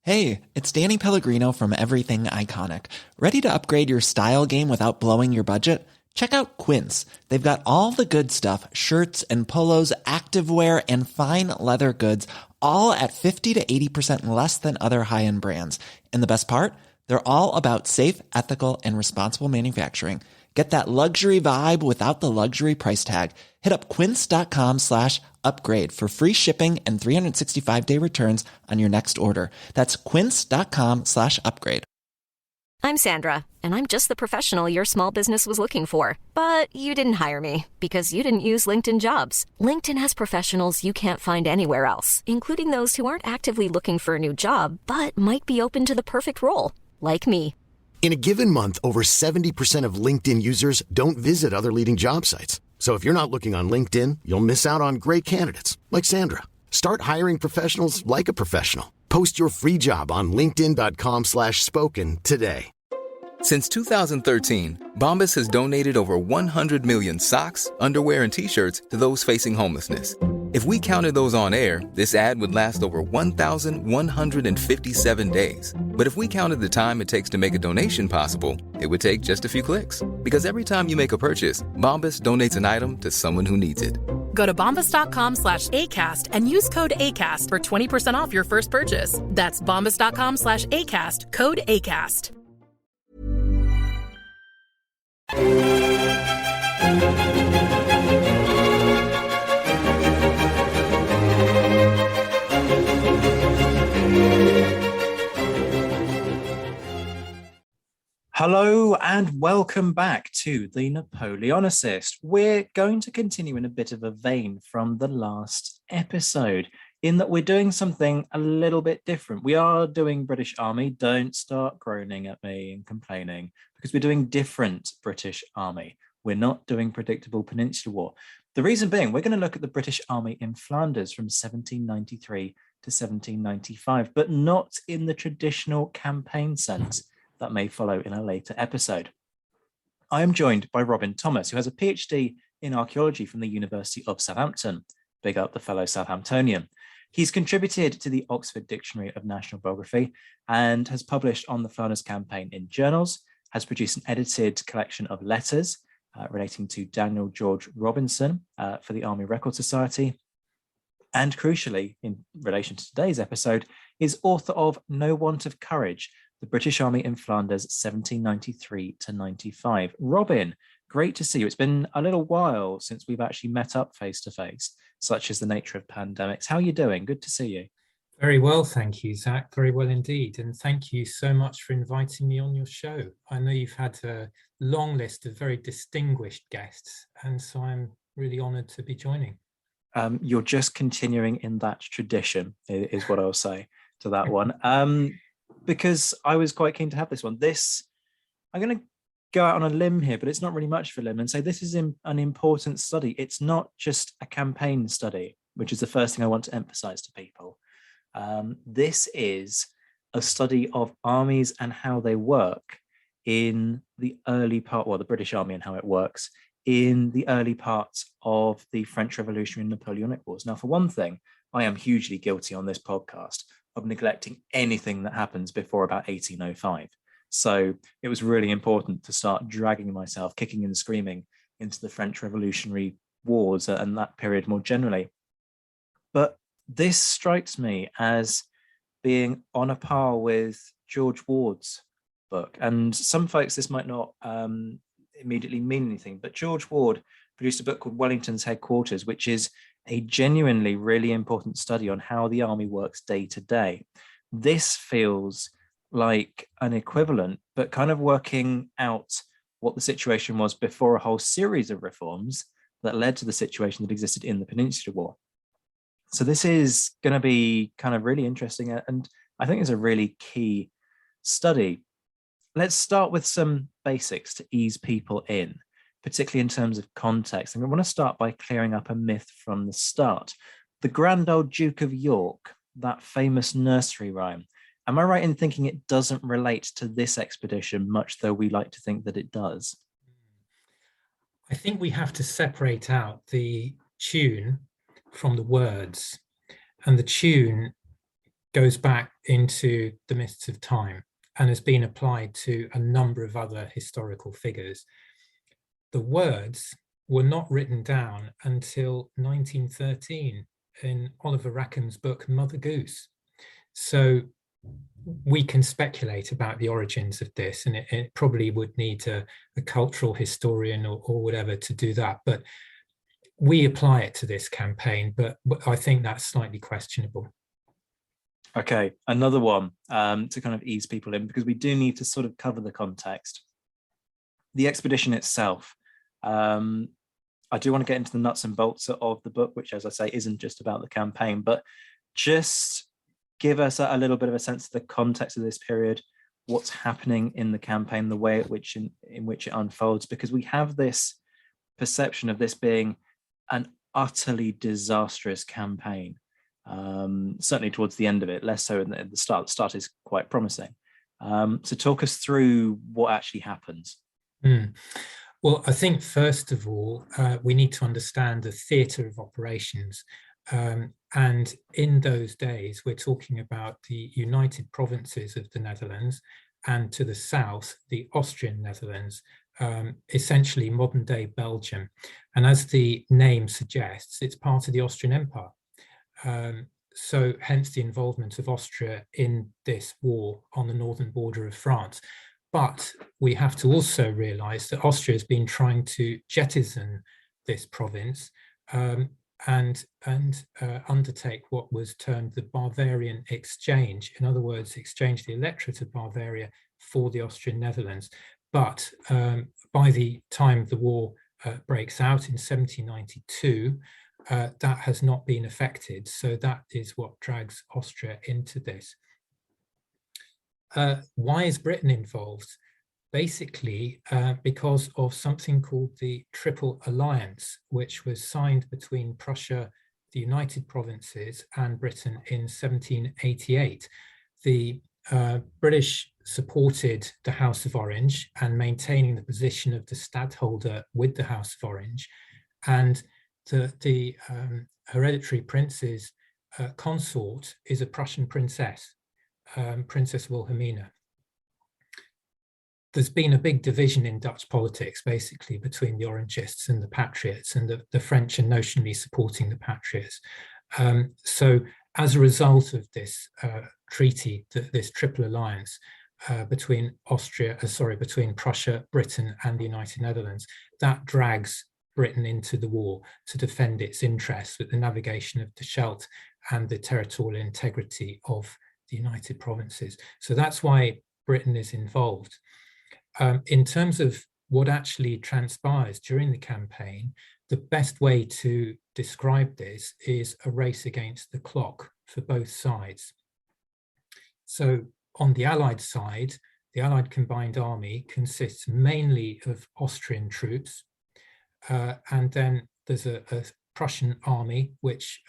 Hey, it's Danny Pellegrino from Everything Iconic. Ready to upgrade your style game without blowing your budget? Check out Quince. They've got all the good stuff, shirts and polos, activewear, and fine leather goods, all at 50 to 80% less than other high-end brands. And the best part? They're all about safe, ethical, and responsible manufacturing. Get that luxury vibe without the luxury price tag. Hit up quince.com/upgrade for free shipping and 365-day returns on your next order. That's quince.com/upgrade. I'm Sandra, and I'm just the professional your small business was looking for. But you didn't hire me because you didn't use LinkedIn Jobs. LinkedIn has professionals you can't find anywhere else, including those who aren't actively looking for a new job, but might be open to the perfect role, like me. In a given month, over 70% of LinkedIn users don't visit other leading job sites. So if you're not looking on LinkedIn, you'll miss out on great candidates like Sandra. Start hiring professionals like a professional. Post your free job on linkedin.com/spoken today. Since 2013, Bombas has donated over 100 million socks, underwear, and T-shirts to those facing homelessness. If we counted those on air, this ad would last over 1,157 days. But if we counted the time it takes to make a donation possible, it would take just a few clicks. Because every time you make a purchase, Bombas donates an item to someone who needs it. Go to bombas.com/ACAST and use code ACAST for 20% off your first purchase. That's bombas.com/ACAST, code ACAST. Hello and welcome back to the Napoleonicist. We're going to continue in a bit of a vein from the last episode in that we're doing something a little bit different. We are doing British Army. Don't start groaning at me and complaining because we're doing different British Army. We're not doing Predictable Peninsular War. The reason being, we're going to look at the British Army in Flanders from 1793 to 1795, but not in the traditional campaign sense that may follow in a later episode. I am joined by Robin Thomas, who has a PhD in archaeology from the University of Southampton. Big up the fellow Southamptonian. He's contributed to the Oxford Dictionary of National Biography and has published on the Flanders campaign in journals, has produced an edited collection of letters relating to Daniel George Robinson for the Army Record Society, and crucially, in relation to today's episode, is author of No Want of Courage, the British Army in Flanders, 1793 to 95. Robin, great to see you. It's been a little while since we've actually met up face to face, such as the nature of pandemics. How are you doing? Good to see you. Very well, thank you, Zach. Very well indeed. And thank you so much for inviting me on your show. I know you've had a long list of very distinguished guests, and so I'm really honoured to be joining. You're just continuing in that tradition, is what I'll say to that one. Because I was quite keen to have this one. I'm going to go out on a limb here, but it's not really much of a limb, and say this is an important study. It's not just a campaign study, which is the first thing I want to emphasize to people. This is a study of armies and how they work in the early part, well, the British Army and how it works in the early parts of the French Revolutionary and Napoleonic Wars. Now, for one thing, I am hugely guilty on this podcast of neglecting anything that happens before about 1805. So it was really important to start dragging myself, kicking and screaming, into the French Revolutionary Wars and that period more generally. But this strikes me as being on a par with George Ward's book. And some folks, this might not immediately mean anything, but George Ward produced a book called Wellington's Headquarters, which is a genuinely really important study on how the army works day to day. This feels like an equivalent, but kind of working out what the situation was before a whole series of reforms that led to the situation that existed in the Peninsular War. So this is going to be kind of really interesting, and I think it's a really key study. Let's start with some basics to ease people in, particularly in terms of context. And I want to start by clearing up a myth from the start. The Grand Old Duke of York, that famous nursery rhyme, am I right in thinking it doesn't relate to this expedition, much though we like to think that it does? I think we have to separate out the tune from the words. And the tune goes back into the mists of time and has been applied to a number of other historical figures. The words were not written down until 1913 in Oliver Rackham's book Mother Goose. So we can speculate about the origins of this, and it probably would need a cultural historian or whatever to do that. But we apply it to this campaign, but I think that's slightly questionable. Okay, another one to kind of ease people in, because we do need to sort of cover the context. The expedition itself. I do want to get into the nuts and bolts of the book, which, as I say, isn't just about the campaign, but just give us a little bit of a sense of the context of this period, what's happening in the campaign, the way in which it unfolds, because we have this perception of this being an utterly disastrous campaign. Certainly towards the end of it, less so at the start. The start is quite promising. So talk us through what actually happens. Well, I think first of all, we need to understand the theatre of operations. And in those days, we're talking about the United Provinces of the Netherlands, and to the south, the Austrian Netherlands, essentially modern day Belgium. And as the name suggests, it's part of the Austrian Empire. So hence the involvement of Austria in this war on the northern border of France. But we have to also realize that Austria has been trying to jettison this province and undertake what was termed the Bavarian exchange. In other words, exchange the electorate of Bavaria for the Austrian Netherlands. But by the time the war breaks out in 1792, that has not been affected. So that is what drags Austria into this. Why is Britain involved? Basically, because of something called the Triple Alliance, which was signed between Prussia, the United Provinces, and Britain in 1788. The British supported the House of Orange and maintaining the position of the stadtholder with the House of Orange, and the hereditary prince's consort is a Prussian princess, Princess Wilhelmina. There's been a big division in Dutch politics, basically, between the Orangists and the Patriots, and the French are notionally supporting the Patriots. So as a result of this treaty, this triple alliance between between Prussia, Britain, and the United Netherlands, that drags Britain into the war to defend its interests with the navigation of the Scheldt and the territorial integrity of the United Provinces. So that's why Britain is involved. In terms of what actually transpires during the campaign, the best way to describe this is a race against the clock for both sides. So on the Allied side, the Allied Combined Army consists mainly of Austrian troops, and then there's a Prussian army which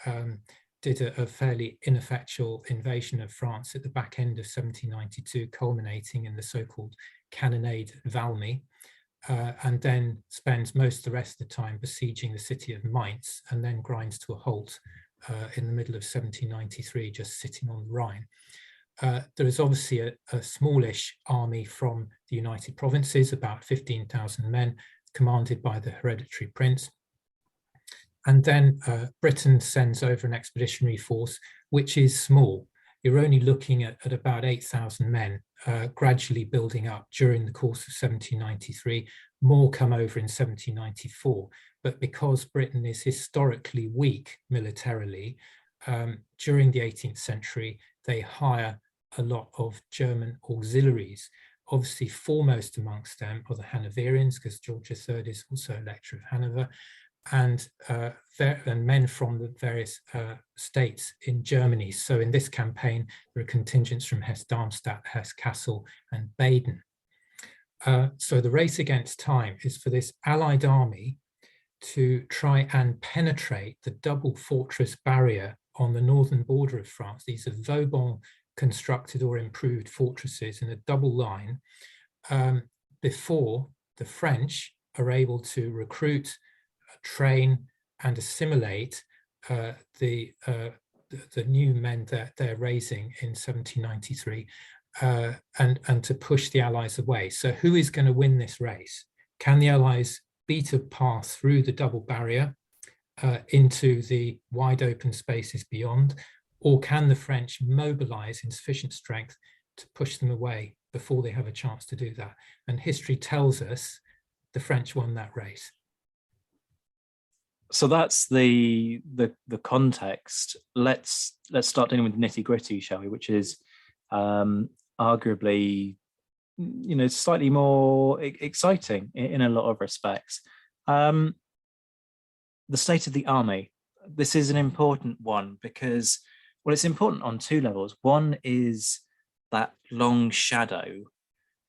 did a fairly ineffectual invasion of France at the back end of 1792, culminating in the so-called Cannonade of Valmy, and then spends most of the rest of the time besieging the city of Mainz, and then grinds to a halt in the middle of 1793, just sitting on the Rhine. There is obviously a smallish army from the United Provinces, about 15,000 men, commanded by the hereditary prince. And then Britain sends over an expeditionary force, which is small. You're only looking at about 8,000 men, gradually building up during the course of 1793. More come over in 1794. But because Britain is historically weak militarily, during the 18th century, they hire a lot of German auxiliaries. Obviously, foremost amongst them are the Hanoverians, because George III is also Elector of Hanover, and men from the various states in Germany. So in this campaign, there are contingents from Hesse-Darmstadt, Hesse-Kassel, and Baden. So the race against time is for this Allied army to try and penetrate the double fortress barrier on the northern border of France. These are Vauban constructed or improved fortresses in a double line before the French are able to recruit, train, and assimilate the the new men that they're raising in 1793, and to push the Allies away. So who is going to win this race? Can the Allies beat a path through the double barrier into the wide open spaces beyond, or can the French mobilize in sufficient strength to push them away before they have a chance to do that? And history tells us the French won that race. So that's the context. Let's start dealing with nitty gritty, shall we? Which is arguably, slightly more exciting in a lot of respects. The state of the army. This is an important one because, well, it's important on two levels. One is that long shadow, and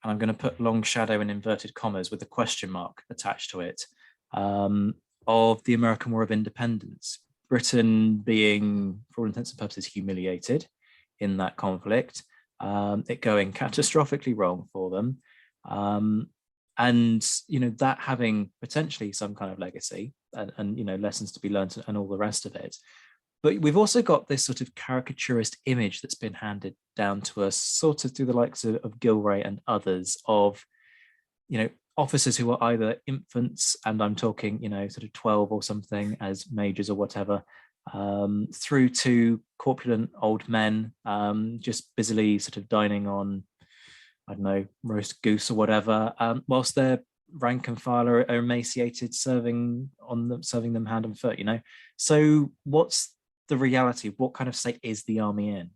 I'm going to put long shadow in inverted commas with a question mark attached to it, of the American War of Independence. Britain being, for all intents and purposes, humiliated in that conflict, it going catastrophically wrong for them, and that having potentially some kind of legacy and lessons to be learned and all the rest of it. But we've also got this sort of caricaturist image that's been handed down to us, sort of through the likes of Gilray and others, of officers who are either infants, and I'm talking, sort of 12 or something as majors or whatever, through to corpulent old men, just busily sort of dining on, I don't know, roast goose or whatever, whilst their rank and file are emaciated, serving them hand and foot, So what's the reality? What kind of state is the army in?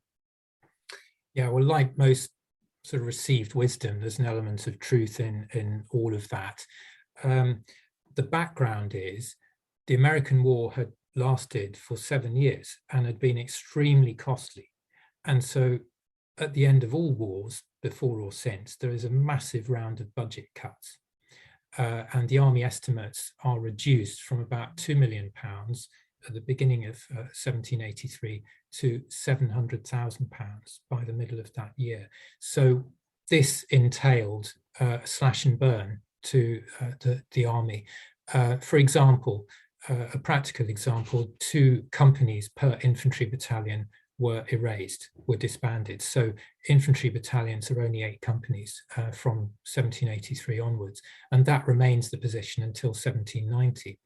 Yeah, well, like most sort of received wisdom, there's an element of truth in all of that. The background is the American War had lasted for 7 years and had been extremely costly. And so at the end of all wars, before or since, there is a massive round of budget cuts. And the army estimates are reduced from about £2 million at the beginning of 1783 to £700,000 by the middle of that year. So this entailed slash and burn to the army. For example, a practical example, 2 companies per infantry battalion were erased, were disbanded. So infantry battalions are only 8 companies from 1783 onwards, and that remains the position until 1790.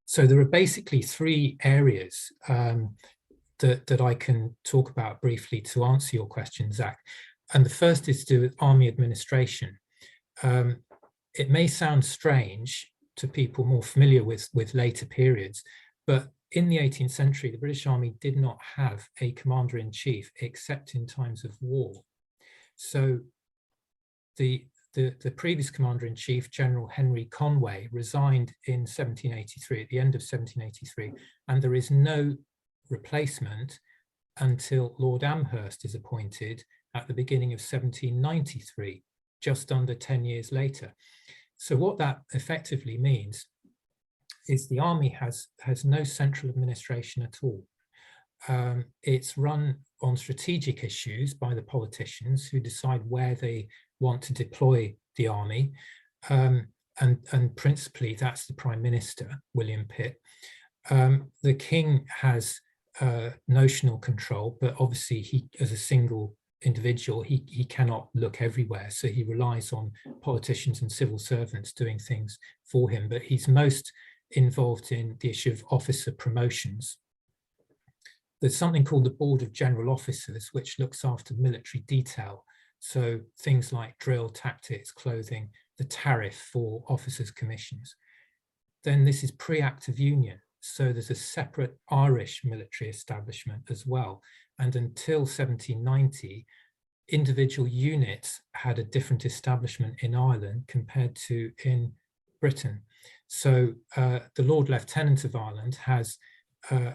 So there are basically 3 areas that I can talk about briefly to answer your question, Zach. And the first is to do with army administration. It may sound strange to people more familiar with later periods, but in the 18th century, the British Army did not have a commander-in-chief except in times of war. So the previous commander-in-chief, General Henry Conway, resigned in 1783, at the end of 1783, and there is no replacement until Lord Amherst is appointed at the beginning of 1793, just under 10 years later. So what that effectively means is the army has no central administration at all. It's run on strategic issues by the politicians who decide where they want to deploy the army, and principally that's the Prime Minister, William Pitt. The King has notional control, but obviously he, as a single individual, he cannot look everywhere, so he relies on politicians and civil servants doing things for him, but he's most involved in the issue of officer promotions. There's something called the Board of General Officers, which looks after military detail, so things like drill, tactics, clothing, the tariff for officers' commissions. Then this is pre-Act of Union, so there's a separate Irish military establishment as well. And until 1790, individual units had a different establishment in Ireland compared to in Britain. So the Lord Lieutenant of Ireland has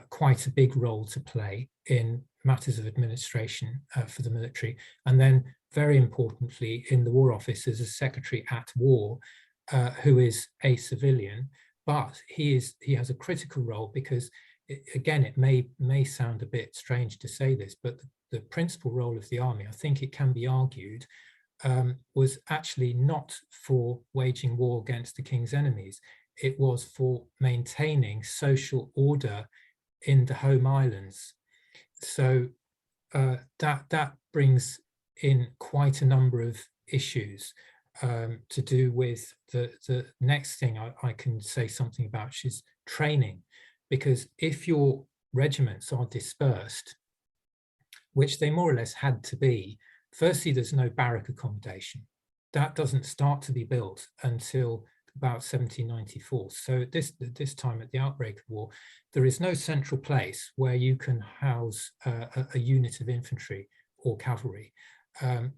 quite a big role to play in matters of administration for the military. And then very importantly, in the War Office is a Secretary at War who is a civilian, but he has a critical role because it may sound a bit strange to say this, but the principal role of the army, I think it can be argued, was actually not for waging war against the king's enemies. It was for maintaining social order in the home islands. So that brings in quite a number of issues to do with the next thing I can say something about, which is training. Because if your regiments are dispersed, which they more or less had to be, firstly, there's no barrack accommodation. That doesn't start to be built until about 1794. So at this time, at the outbreak of war, there is no central place where you can house a unit of infantry or cavalry.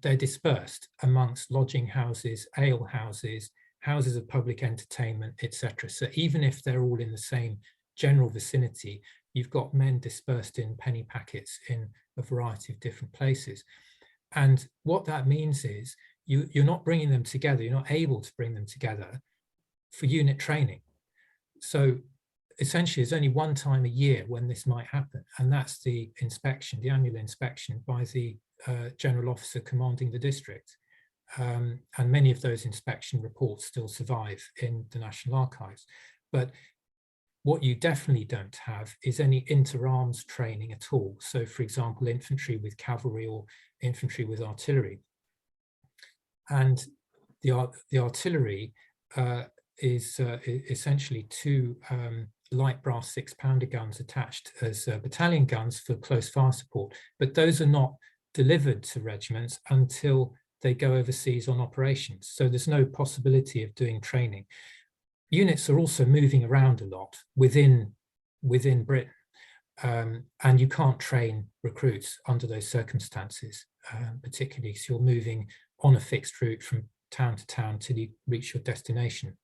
They're dispersed amongst lodging houses, ale houses, houses of public entertainment, etc. So even if they're all in the same general vicinity, you've got men dispersed in penny packets in a variety of different places. And what that means is you're not bringing them together, you're not able to bring them together for unit training. So essentially, there's only one time a year when this might happen, and that's the inspection, the annual inspection by the general officer commanding the district. And many of those inspection reports still survive in the National Archives. But what you definitely don't have is any inter-arms training at all. So, for example, infantry with cavalry or infantry with artillery. And the artillery is essentially two light brass 6-pounder guns attached as battalion guns for close fire support. But those are not delivered to regiments until they go overseas on operations. So there's no possibility of doing training. Units are also moving around a lot within Britain, and you can't train recruits under those circumstances, particularly because you're moving on a fixed route from town to town till you reach your destination.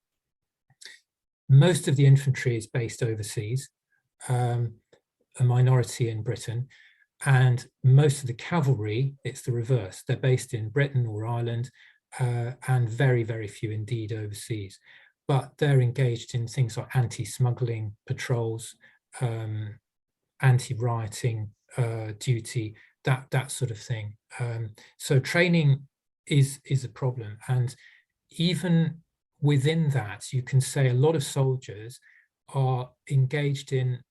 Most of the infantry is based overseas, a minority in Britain, and most of the cavalry, it's the reverse. They're based in Britain or Ireland, and very, very few indeed overseas. But they're engaged in things like anti-smuggling patrols, anti-rioting duty, that sort of thing. So training is a problem. And even within that, you can say a lot of soldiers are engaged in,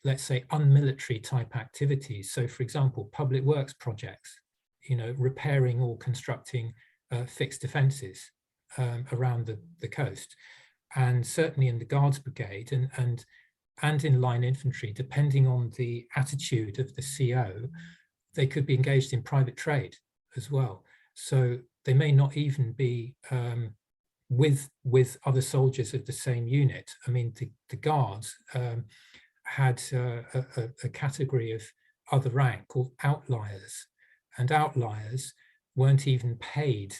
let's say, unmilitary type activities. So, for example, public works projects, repairing or constructing fixed defences around the coast, and certainly in the Guards Brigade and in line infantry, depending on the attitude of the CO, they could be engaged in private trade as well. So they may not even be with other soldiers of the same unit. I mean, the Guards had a category of other rank called outliers, and outliers weren't even paid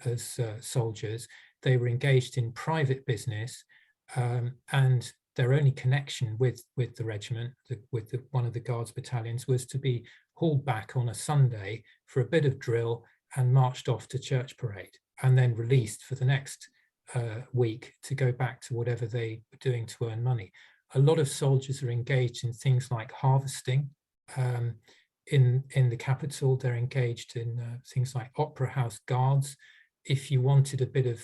as soldiers. They were engaged in private business, and their only connection with the regiment, with one of the Guards battalions, was to be hauled back on a Sunday for a bit of drill and marched off to church parade, and then released for the next week to go back to whatever they were doing to earn money. A lot of soldiers are engaged in things like harvesting. In the capital, they're engaged in things like opera house guards. If you wanted a bit of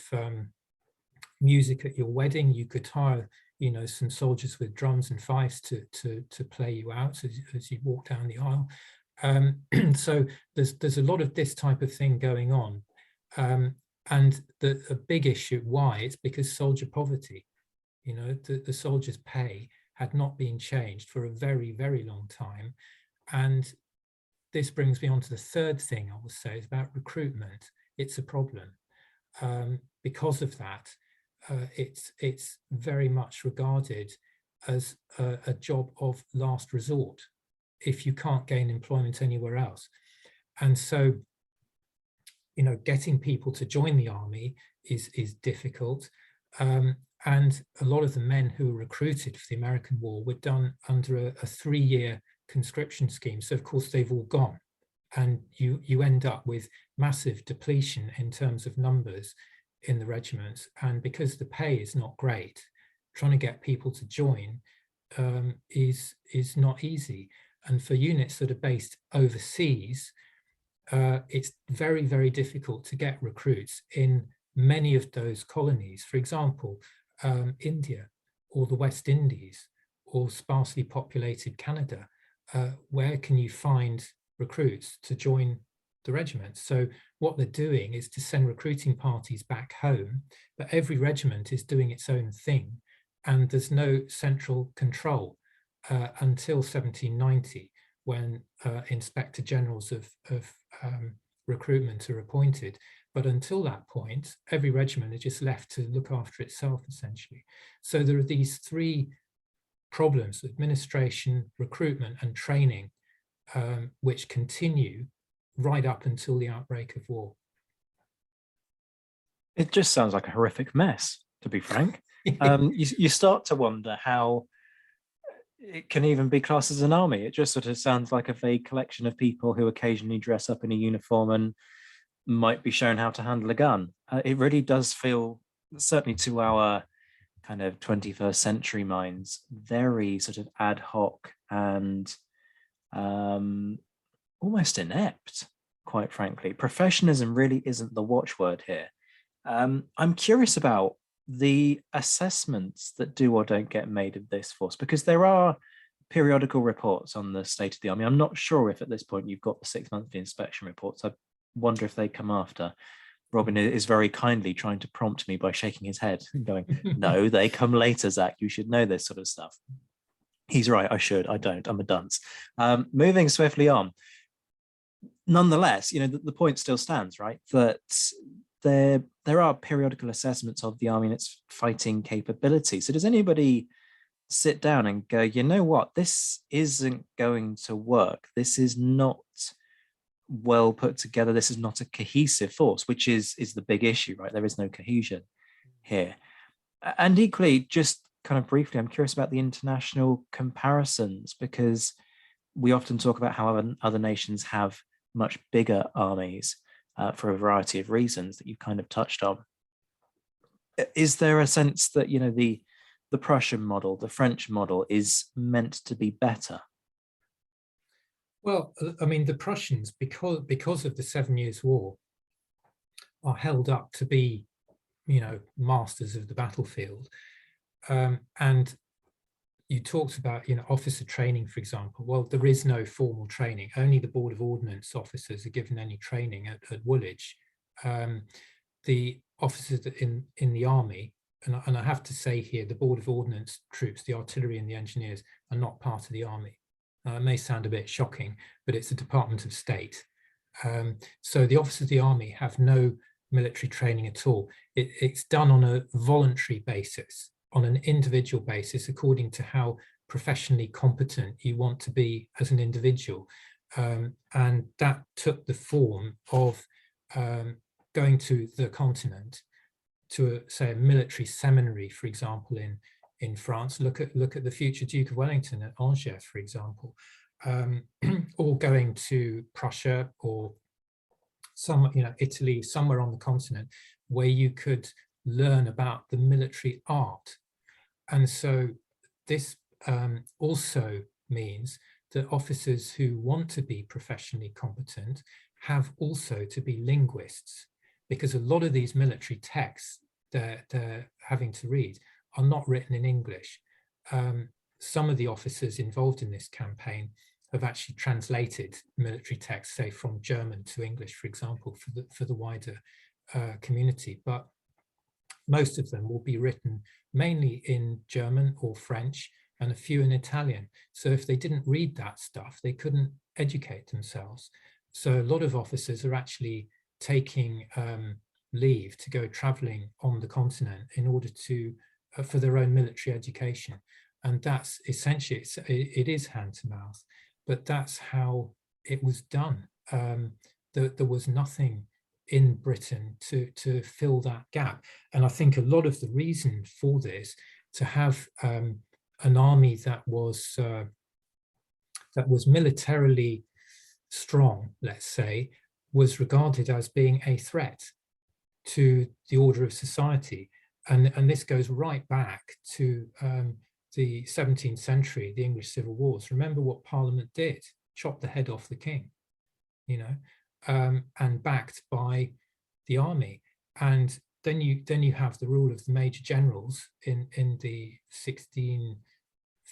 music at your wedding, you could hire, some soldiers with drums and fifes to play you out as you walk down the aisle. So there's a lot of this type of thing going on, and a big issue why it's because soldier poverty. The soldiers' pay had not been changed for a very, very long time, and this brings me on to the third thing I will say is about recruitment. It's a problem. Because of that, it's very much regarded as a job of last resort if you can't gain employment anywhere else. And so, getting people to join the army is difficult. And a lot of the men who were recruited for the American War were done under a 3-year conscription scheme. So of course they've all gone, and you end up with massive depletion in terms of numbers in the regiments. And because the pay is not great, trying to get people to join is not easy. And for units that are based overseas, it's very, very difficult to get recruits in many of those colonies. For example, India or the West Indies or sparsely populated Canada, where can you find recruits to join the regiment? So what they're doing is to send recruiting parties back home, but every regiment is doing its own thing, and there's no central control until 1790, when inspector generals of recruitment are appointed. But until that point, every regiment is just left to look after itself, essentially. So there are these three problems: administration, recruitment, and training, which continue right up until the outbreak of war. It just sounds like a horrific mess, to be frank. You start to wonder how it can even be classed as an army. It just sort of sounds like a vague collection of people who occasionally dress up in a uniform and might be shown how to handle a gun. It really does feel, certainly to our kind of 21st century minds, very sort of ad hoc and almost inept, quite frankly. Professionalism really isn't the watchword here. I'm curious about the assessments that do or don't get made of this force, because there are periodical reports on the state of the army. I'm not sure if at this point you've got the 6-monthly inspection reports. I wonder if they come after. Robin is very kindly trying to prompt me by shaking his head and going, no, they come later, Zach. You should know this sort of stuff. He's right. I should. I don't. I'm a dunce. Moving swiftly on. Nonetheless, the point still stands, right? That there are periodical assessments of the army and its fighting capability. So does anybody sit down and go, you know what, this isn't going to work. This is not well put together. This is not a cohesive force, which is the big issue, right? There is no cohesion here. And equally, just kind of briefly, I'm curious about the international comparisons, because we often talk about how other nations have much bigger armies for a variety of reasons that you kind of touched on. Is there a sense that, the Prussian model, the French model, is meant to be better? Well, I mean, the Prussians, because of the 7 Years' War, are held up to be, masters of the battlefield. And you talked about, officer training, for example. Well, there is no formal training. Only the Board of Ordnance officers are given any training at Woolwich. The officers in the army, and I have to say here, the Board of Ordnance troops, the artillery and the engineers, are not part of the army. It may sound a bit shocking, but it's a Department of State. So the officers of the army have no military training at all. It's done on a voluntary basis, on an individual basis, according to how professionally competent you want to be as an individual. And that took the form of going to the continent, to say a military seminary, for example, in France. Look at the future Duke of Wellington at Angers, for example, or going to Prussia or Italy, somewhere on the continent, where you could learn about the military art. And so this also means that officers who want to be professionally competent have also to be linguists, because a lot of these military texts that they're having to read are not written in English. Some of the officers involved in this campaign have actually translated military texts, say from German to English, for example, for the wider community. But most of them will be written mainly in German or French, and a few in Italian. So if they didn't read that stuff, they couldn't educate themselves. So a lot of officers are actually taking leave to go traveling on the continent in order to for their own military education. And that's essentially, it is hand to mouth, but that's how it was done. There was nothing in Britain to fill that gap. And I think a lot of the reason for this, to have an army that was militarily strong, let's say, was regarded as being a threat to the order of society. And this goes right back to the 17th century, the English Civil Wars. Remember what Parliament did: chop the head off the king, and backed by the army. And then you have the rule of the major generals in the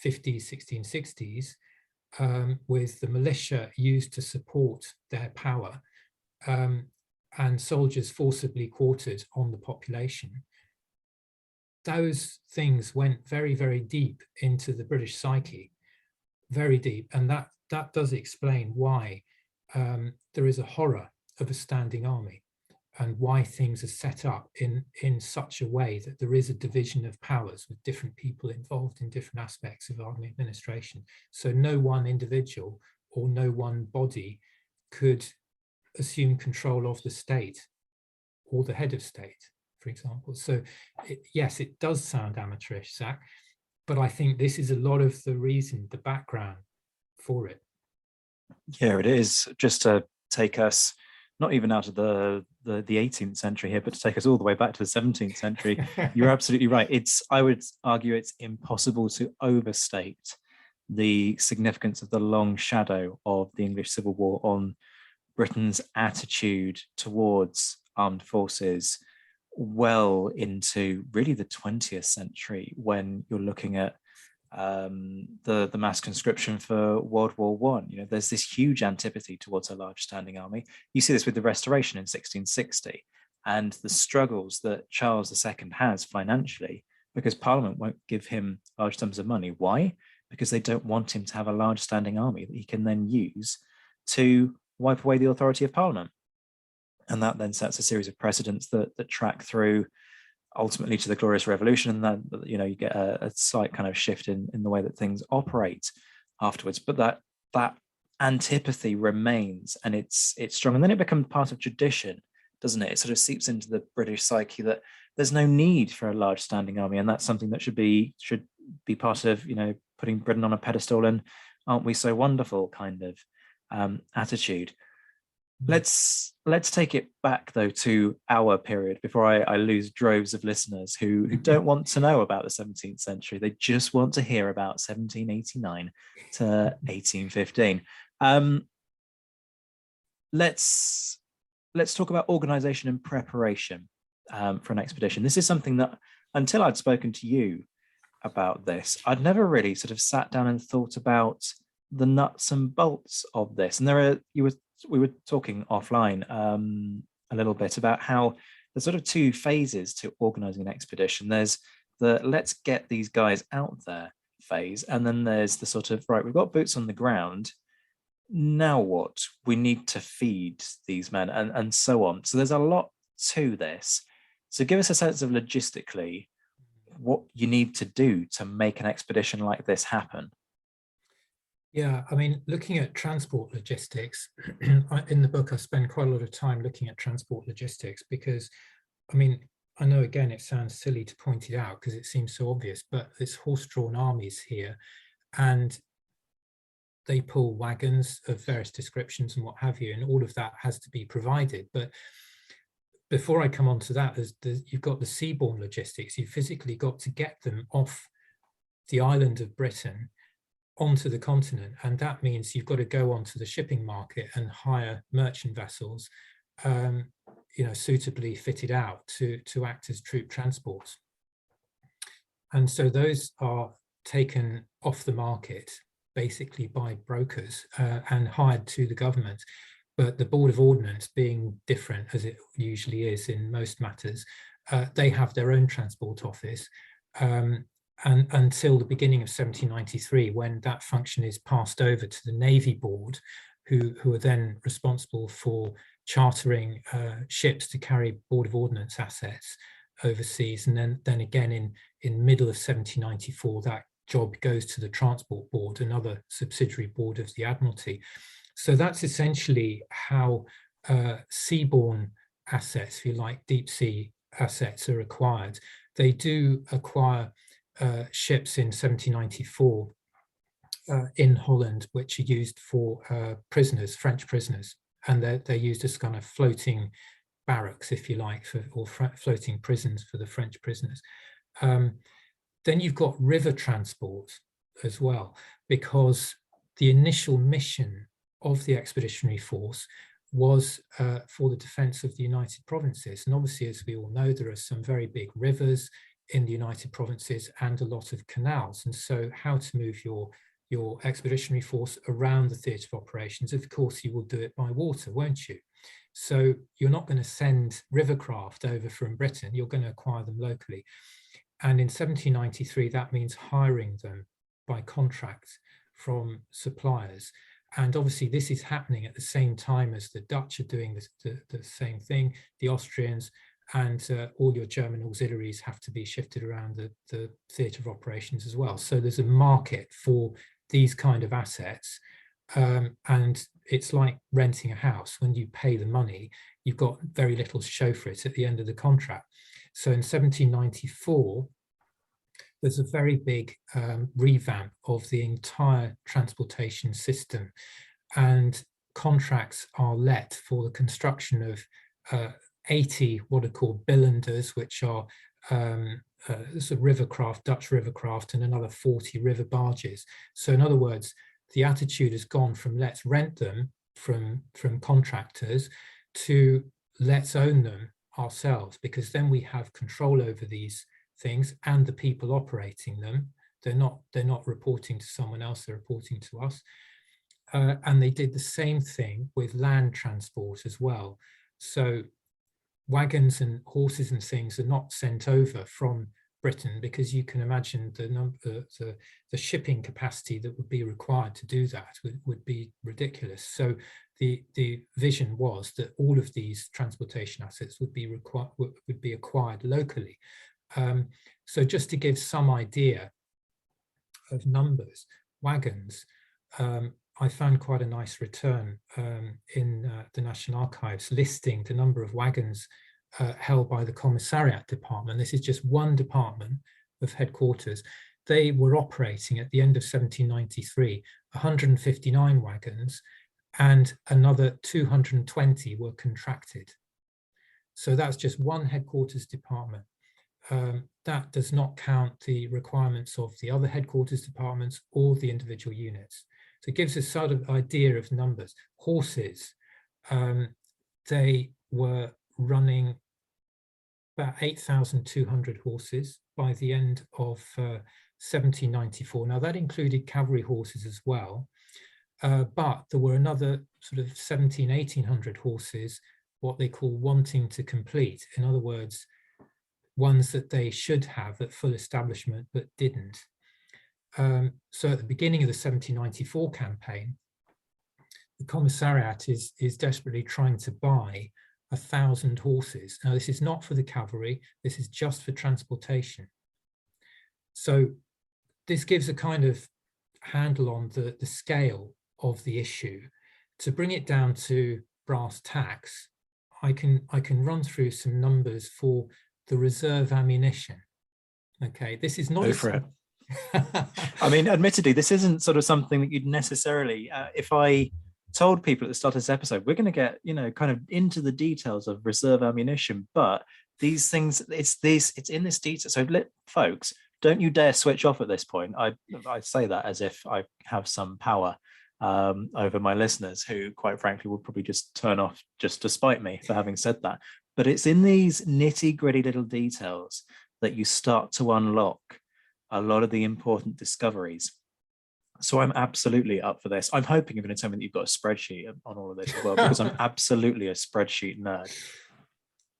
50s, 1660s, with the militia used to support their power, and soldiers forcibly quartered on the population. Those things went very, very deep into the British psyche, very deep. And that does explain why there is a horror of a standing army, and why things are set up in such a way that there is a division of powers with different people involved in different aspects of army administration. So no one individual or no one body could assume control of the state or the head of state, for example. So yes, it does sound amateurish, Zach, but I think this is a lot of the reason, the background for it. Yeah, it is. Just to take us not even out of the 18th century here, but to take us all the way back to the 17th century, you're absolutely right. I would argue it's impossible to overstate the significance of the long shadow of the English Civil War on Britain's attitude towards armed forces well into really the 20th century, when you're looking at the mass conscription for World War One. There's this huge antipathy towards a large standing army. You see this with the Restoration in 1660, and the struggles that Charles II has financially, because Parliament won't give him large sums of money. Why? Because they don't want him to have a large standing army that he can then use to wipe away the authority of Parliament. And that then sets a series of precedents that track through ultimately to the Glorious Revolution, and then you get a slight kind of shift in the way that things operate afterwards. But that antipathy remains, and it's strong, and then it becomes part of tradition, doesn't it? It sort of seeps into the British psyche that there's no need for a large standing army, and that's something that should be part of putting Britain on a pedestal and aren't we so wonderful kind of attitude. Let's take it back though to our period before I lose droves of listeners who don't want to know about the 17th century. They just want to hear about 1789 to 1815. Let's talk about organization and preparation for an expedition. This is something that, until I'd spoken to you about this, I'd never really sort of sat down and thought about the nuts and bolts of this. And we were talking offline a little bit about how there's sort of two phases to organizing an expedition. There's the let's get these guys out there phase, and then there's the sort of, right, we've got boots on the ground, now what? We need to feed these men, and so on. So there's a lot to this. So give us a sense of logistically what you need to do to make an expedition like this happen. Yeah, I mean, looking at transport logistics, in the book, I spend quite a lot of time looking at transport logistics because, I mean, I know, again, it sounds silly to point it out because it seems so obvious, but it's horse-drawn armies here, and they pull wagons of various descriptions and what have you, and all of that has to be provided. But before I come on to that, you've got the seaborne logistics. You've physically got to get them off the island of Britain onto the continent, and that means you've got to go onto the shipping market and hire merchant vessels, suitably fitted out to act as troop transports. And so those are taken off the market basically by brokers and hired to the government. But the Board of Ordnance, being different as it usually is in most matters, they have their own transport office. And until the beginning of 1793, when that function is passed over to the Navy Board, who are then responsible for chartering ships to carry Board of Ordnance assets overseas. And then again in middle of 1794, that job goes to the Transport Board, another subsidiary board of the Admiralty. So that's essentially how seaborne assets, if you like, deep sea assets are acquired. They do acquire ships in 1794 in Holland, which are used for prisoners, French prisoners, and they're used as kind of floating barracks, if you like, or floating prisons for the French prisoners. Then you've got river transport as well, because the initial mission of the expeditionary force was for the defense of the United Provinces. And obviously, as we all know, there are some very big rivers in the United Provinces and a lot of canals. And so how to move your expeditionary force around the theatre of operations, of course, you will do it by water, won't you? So you're not going to send rivercraft over from Britain, you're going to acquire them locally. And in 1793, that means hiring them by contract from suppliers. And obviously this is happening at the same time as the Dutch are doing the same thing, the Austrians, and all your German auxiliaries have to be shifted around the theatre of operations as well. So there's a market for these kind of assets. And it's like renting a house. When you pay the money, you've got very little to show for it at the end of the contract. So in 1794, there's a very big revamp of the entire transportation system, and contracts are let for the construction of 80 what are called billanders, which are sort of rivercraft, Dutch rivercraft, and another 40 river barges. So in other words, the attitude has gone from let's rent them from contractors to let's own them ourselves, because then we have control over these things and the people operating them. They're not reporting to someone else, they're reporting to us. And they did the same thing with land transport as well. So wagons and horses and things are not sent over from Britain, because you can imagine the shipping capacity that would be required to do that would be ridiculous. So the vision was that all of these transportation assets would be acquired locally. So just to give some idea of numbers, wagons, I found quite a nice return in the National Archives listing the number of wagons held by the Commissariat Department. This is just one department of headquarters. They were operating at the end of 1793, 159 wagons, and another 220 were contracted. So that's just one headquarters department. That does not count the requirements of the other headquarters departments or the individual units. So it gives us sort of idea of numbers. Horses, they were running about 8,200 horses by the end of 1794. Now that included cavalry horses as well, but there were another sort of 1,800 horses, what they call wanting to complete. In other words, ones that they should have at full establishment but didn't. So at the beginning of the 1794 campaign, the Commissariat is desperately trying to buy 1,000 horses. Now this is not for the cavalry, this is just for transportation. So this gives a kind of handle on the scale of the issue. To bring it down to brass tacks, I can run through some numbers for the reserve ammunition. Okay, this is not. Go for it. I mean, admittedly, this isn't sort of something that you'd necessarily, if I told people at the start of this episode, we're going to get, kind of into the details of reserve ammunition, but these things, it's in this detail. So folks, don't you dare switch off at this point. I say that as if I have some power over my listeners, who quite frankly would probably just turn off just to spite me for having said that. But it's in these nitty gritty little details that you start to unlock a lot of the important discoveries. So I'm absolutely up for this. I'm hoping you're going to tell me that you've got a spreadsheet on all of this as well, because I'm absolutely a spreadsheet nerd.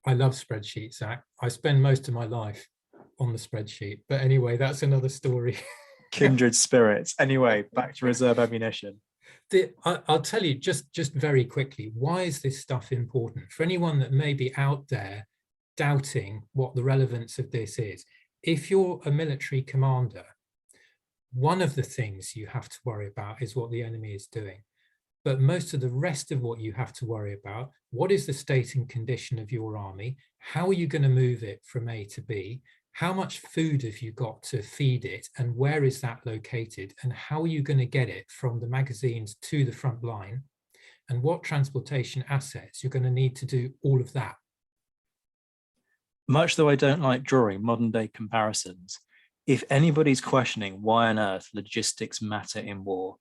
I love spreadsheets, Zach. I spend most of my life on the spreadsheet. But anyway, that's another story. Kindred spirits. Anyway, back to reserve ammunition. I'll tell you just very quickly, why is this stuff important? For anyone that may be out there doubting what the relevance of this is, if you're a military commander, one of the things you have to worry about is what the enemy is doing. But most of the rest of what you have to worry about, what is the state and condition of your army? How are you going to move it from A to B? How much food have you got to feed it, and where is that located? And how are you going to get it from the magazines to the front line? And what transportation assets you're going to need to do all of that? Much though I don't like drawing modern day comparisons, if anybody's questioning why on earth logistics matter in war,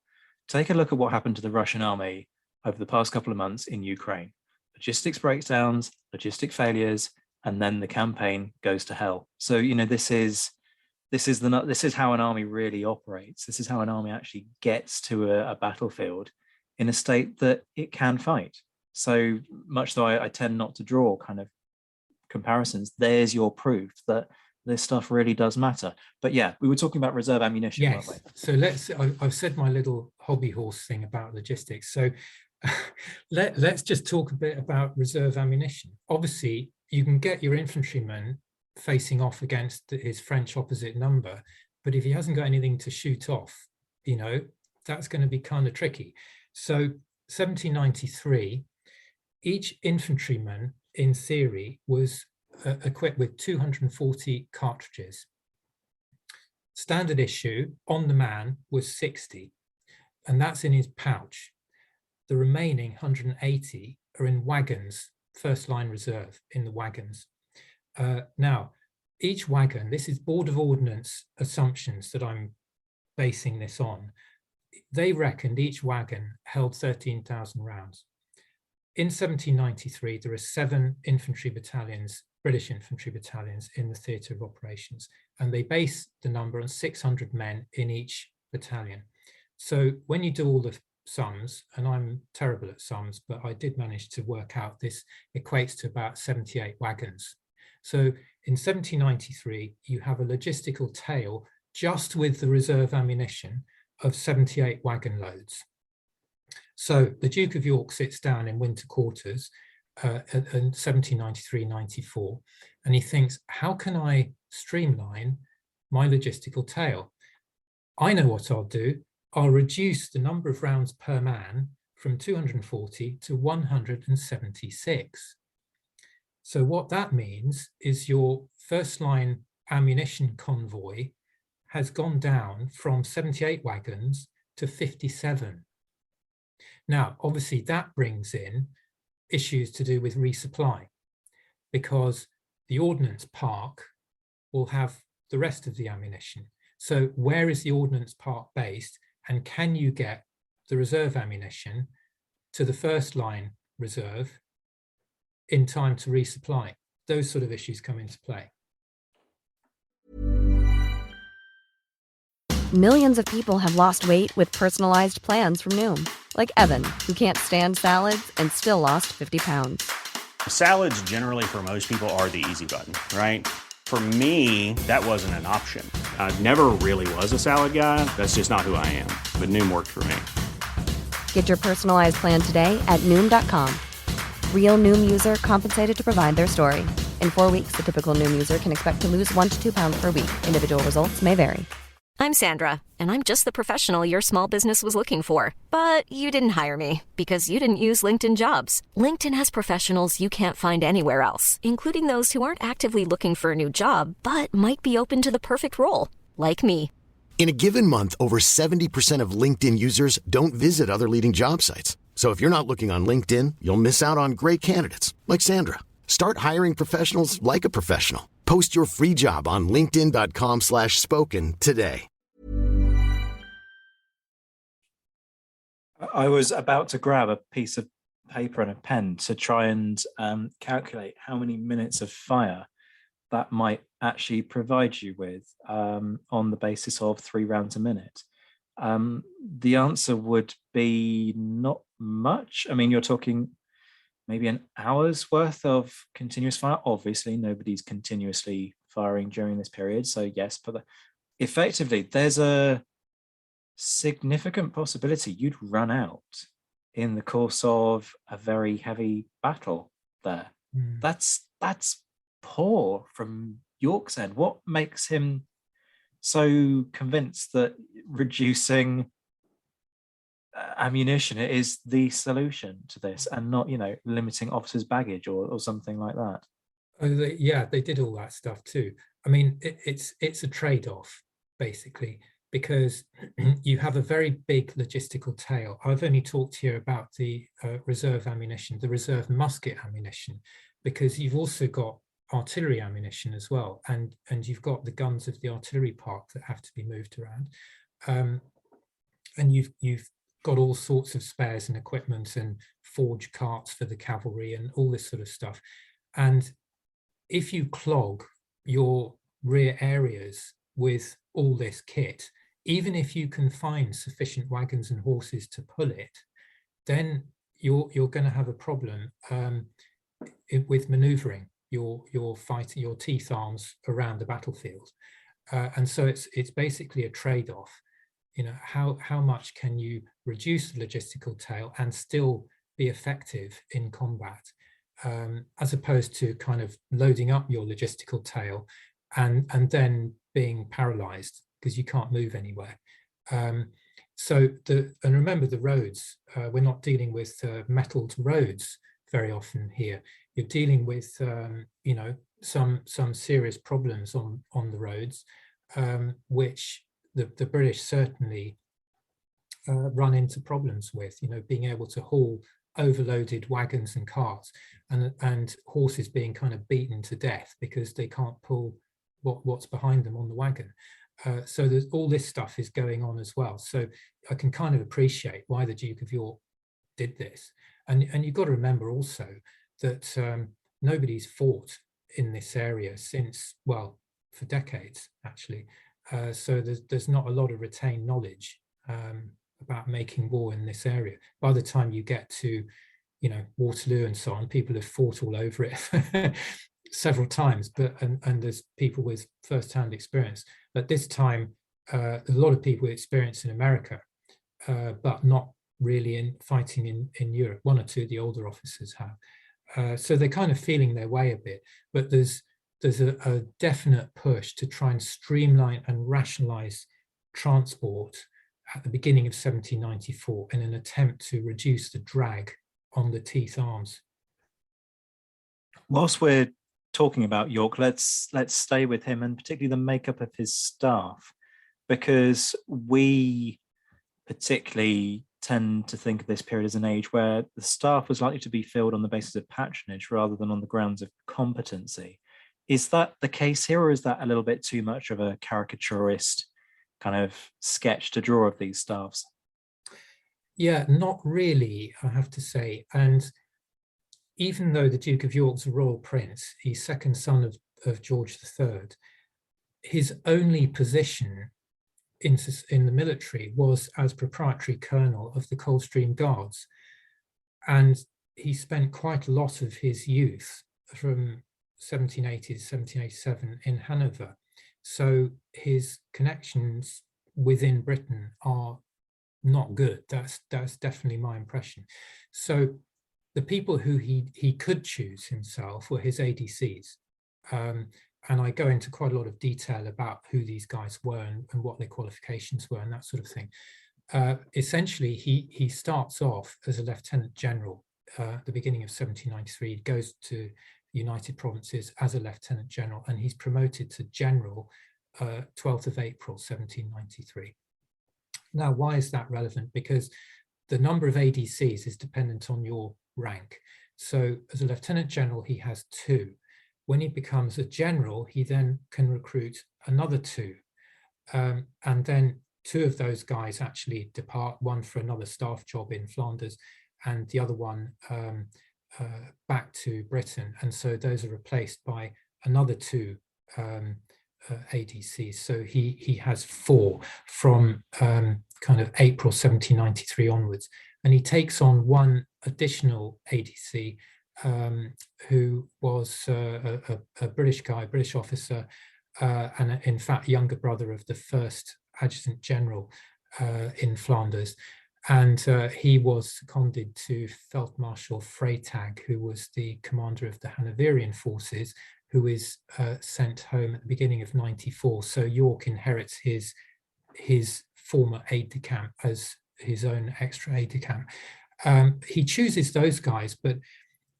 take a look at what happened to the Russian army over the past couple of months in Ukraine. Logistics breakdowns, logistic failures, and then the campaign goes to hell. So this is how an army really operates. This is how an army actually gets to a battlefield in a state that it can fight. So much though I tend not to draw kind of comparisons, there's your proof that this stuff really does matter. But yeah, we were talking about reserve ammunition, yes. weren't we? So I've said my little hobby horse thing about logistics. So let's just talk a bit about reserve ammunition. Obviously, you can get your infantryman facing off against his French opposite number, but if he hasn't got anything to shoot off, that's going to be kind of tricky. So 1793, each infantryman in theory was equipped with 240 cartridges. Standard issue on the man was 60, and that's in his pouch. The remaining 180 are in wagons, first line reserve in the wagons. Now, each wagon, this is Board of Ordnance assumptions that I'm basing this on. They reckoned each wagon held 13,000 rounds. In 1793, there are 7 infantry battalions, British infantry battalions in the theatre of operations, and they base the number on 600 men in each battalion. So when you do all the sums, and I'm terrible at sums, but I did manage to work out this equates to about 78 wagons. So in 1793, you have a logistical tail just with the reserve ammunition of 78 wagon loads. So the Duke of York sits down in winter quarters in 1793-94, and he thinks, how can I streamline my logistical tail? I know what I'll do. I'll reduce the number of rounds per man from 240 to 176. So what that means is your first line ammunition convoy has gone down from 78 wagons to 57. Now, obviously, that brings in issues to do with resupply, because the ordnance park will have the rest of the ammunition. So where is the ordnance park based, and can you get the reserve ammunition to the first line reserve in time to resupply? Those sort of issues come into play. Millions of people have lost weight with personalized plans from Noom. Like Evan, who can't stand salads and still lost 50 pounds. Salads generally for most people are the easy button, right? For me, that wasn't an option. I never really was a salad guy. That's just not who I am. But Noom worked for me. Get your personalized plan today at Noom.com. Real Noom user compensated to provide their story. In 4 weeks, the typical Noom user can expect to lose 1 to 2 pounds per week. Individual results may vary. I'm Sandra, and I'm just the professional your small business was looking for. But you didn't hire me because you didn't use LinkedIn Jobs. LinkedIn has professionals you can't find anywhere else, including those who aren't actively looking for a new job, but might be open to the perfect role, like me. In a given month, over 70% of LinkedIn users don't visit other leading job sites. So if you're not looking on LinkedIn, you'll miss out on great candidates like Sandra. Start hiring professionals like a professional. Post your free job on linkedin.com/spoken today. I was about to grab a piece of paper and a pen to try and calculate how many minutes of fire that might actually provide you with on the basis of 3 rounds a minute. The answer would be not much. I mean, you're talking maybe an hour's worth of continuous fire. Obviously, nobody's continuously firing during this period. So yes, but effectively, there's a significant possibility you'd run out in the course of a very heavy battle there. That's poor from York's end. What makes him so convinced that reducing ammunition is the solution to this, and not, limiting officers' baggage or something like that? They did all that stuff too. I mean, it's a trade-off, basically, because you have a very big logistical tail. I've only talked here about the reserve ammunition, the reserve musket ammunition, because you've also got artillery ammunition as well, and you've got the guns of the artillery park that have to be moved around, and you've got all sorts of spares and equipment and forge carts for the cavalry and all this sort of stuff. And if you clog your rear areas with all this kit, even if you can find sufficient wagons and horses to pull it, then you're going to have a problem with maneuvering your fighting, your teeth arms around the battlefield. And so it's basically a trade-off. You know, how much can you reduce the logistical tail and still be effective in combat, as opposed to kind of loading up your logistical tail and then being paralyzed because you can't move anywhere. And remember the roads, we're not dealing with metalled roads very often here. You're dealing with you know, some serious problems on the roads, which the British certainly run into problems with, you know, being able to haul overloaded wagons and carts, and horses being kind of beaten to death because they can't pull what's behind them on the wagon. So there's all this stuff is going on as well. So I can kind of appreciate why the Duke of York did this. And you've got to remember also that nobody's fought in this area since, well, for decades, actually. So there's not a lot of retained knowledge about making war in this area. By the time you get to, you know, Waterloo and so on, people have fought all over it several times, but and there's people with first-hand experience. At this time, there's a lot of people with experience in America, but not really in fighting in Europe. One or two of the older officers have. So they're kind of feeling their way a bit, but there's a definite push to try and streamline and rationalize transport at the beginning of 1794 in an attempt to reduce the drag on the teeth arms. Whilst we're talking about York, let's stay with him, and particularly the makeup of his staff, because we particularly tend to think of this period as an age where the staff was likely to be filled on the basis of patronage rather than on the grounds of competency. Is that the case here, or is that a little bit too much of a caricaturist kind of sketch to draw of these staffs? Yeah, not really, I have to say. And even though the Duke of York's a royal prince, he's second son of George III, his only position in the military was as proprietary colonel of the Coldstream Guards. And he spent quite a lot of his youth from 1780 to 1787 in Hanover. So his connections within Britain are not good. That's definitely my impression. So the people who he could choose himself were his ADCs. And I go into quite a lot of detail about who these guys were and what their qualifications were and that sort of thing. Essentially, he starts off as a lieutenant general at the beginning of 1793. He goes to the United Provinces as a lieutenant general, and he's promoted to general 12th of April, 1793. Now, why is that relevant? Because the number of ADCs is dependent on your rank. So as a lieutenant general, he has 2. When he becomes a general, he then can recruit another 2. And then 2 of those guys actually depart, one for another staff job in Flanders and the other one back to Britain. And so those are replaced by another 2 ADCs. So he has 4 from kind of April 1793 onwards. And he takes on one additional ADC who was a British guy, British officer, and in fact, younger brother of the first adjutant general in Flanders. And he was seconded to Felt Marshal Freytag, who was the commander of the Hanoverian forces, who is sent home at the beginning of 94. So York inherits his former aide-de-camp as his own extra aide-de-camp. He chooses those guys, but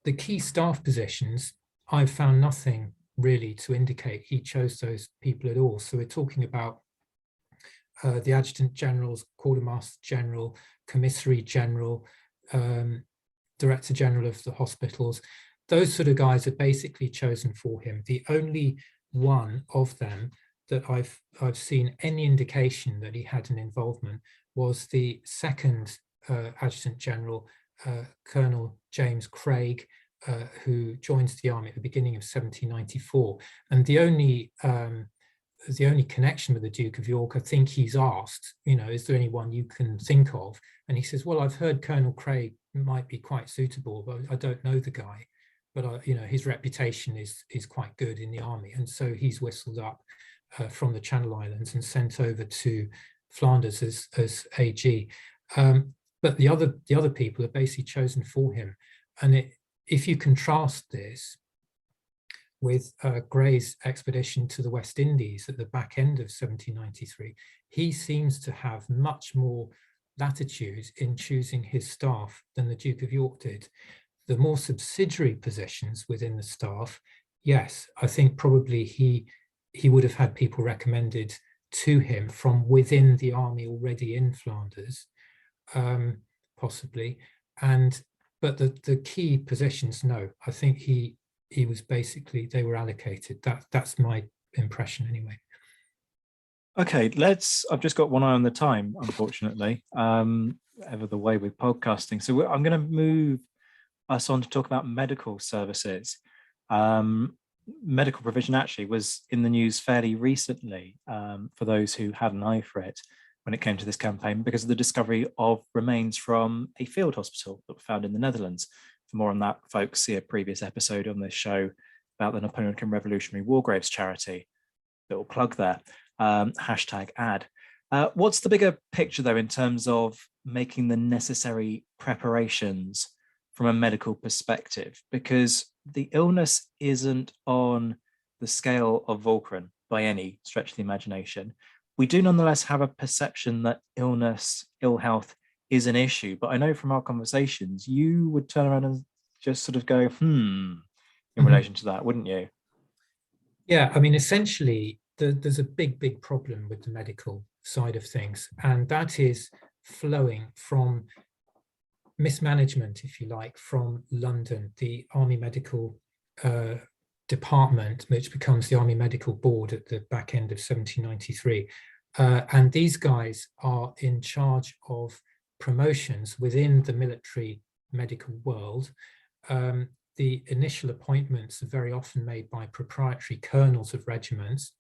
the key staff positions, I've found nothing really to indicate he chose those people at all. So we're talking about the adjutant generals, quartermaster general, commissary general, director general of the hospitals. Those sort of guys are basically chosen for him. The only one of them that I've seen any indication that he had an involvement was the second adjutant general, Colonel James Craig, who joins the army at the beginning of 1794. And the only connection with the Duke of York, I think he's asked, is there anyone you can think of? And he says, well, I've heard Colonel Craig might be quite suitable, but I don't know the guy. But his reputation is quite good in the army, and so he's whistled up from the Channel Islands and sent over to Flanders as AG. But the other people are basically chosen for him. And if you contrast this with Grey's expedition to the West Indies at the back end of 1793, he seems to have much more latitude in choosing his staff than the Duke of York did. The more subsidiary positions within the staff, yes, I think probably he would have had people recommended to him from within the army already in Flanders, possibly. But the key positions, no, I think he was basically, they were allocated. That's my impression anyway. Okay, I've just got one eye on the time, unfortunately, ever the way with podcasting. So I'm going to move us on to talk about medical services. Medical provision actually was in the news fairly recently, for those who had an eye for it when it came to this campaign, because of the discovery of remains from a field hospital that were found in the Netherlands. For more on that, folks, see a previous episode on this show about the Napoleonic and Revolutionary War Graves charity. Little plug there. #ad. What's the bigger picture, though, in terms of making the necessary preparations from a medical perspective? Because the illness isn't on the scale of Walcheren by any stretch of the imagination. We do nonetheless have a perception that ill health is an issue. But I know from our conversations, you would turn around and just sort of go, in relation to that, wouldn't you? Yeah, I mean, essentially, there's a big problem with the medical side of things, and that is flowing from mismanagement, if you like, from London, the Army Medical Department, which becomes the Army Medical Board at the back end of 1793. And these guys are in charge of promotions within the military medical world. The initial appointments are very often made by proprietary colonels of regiments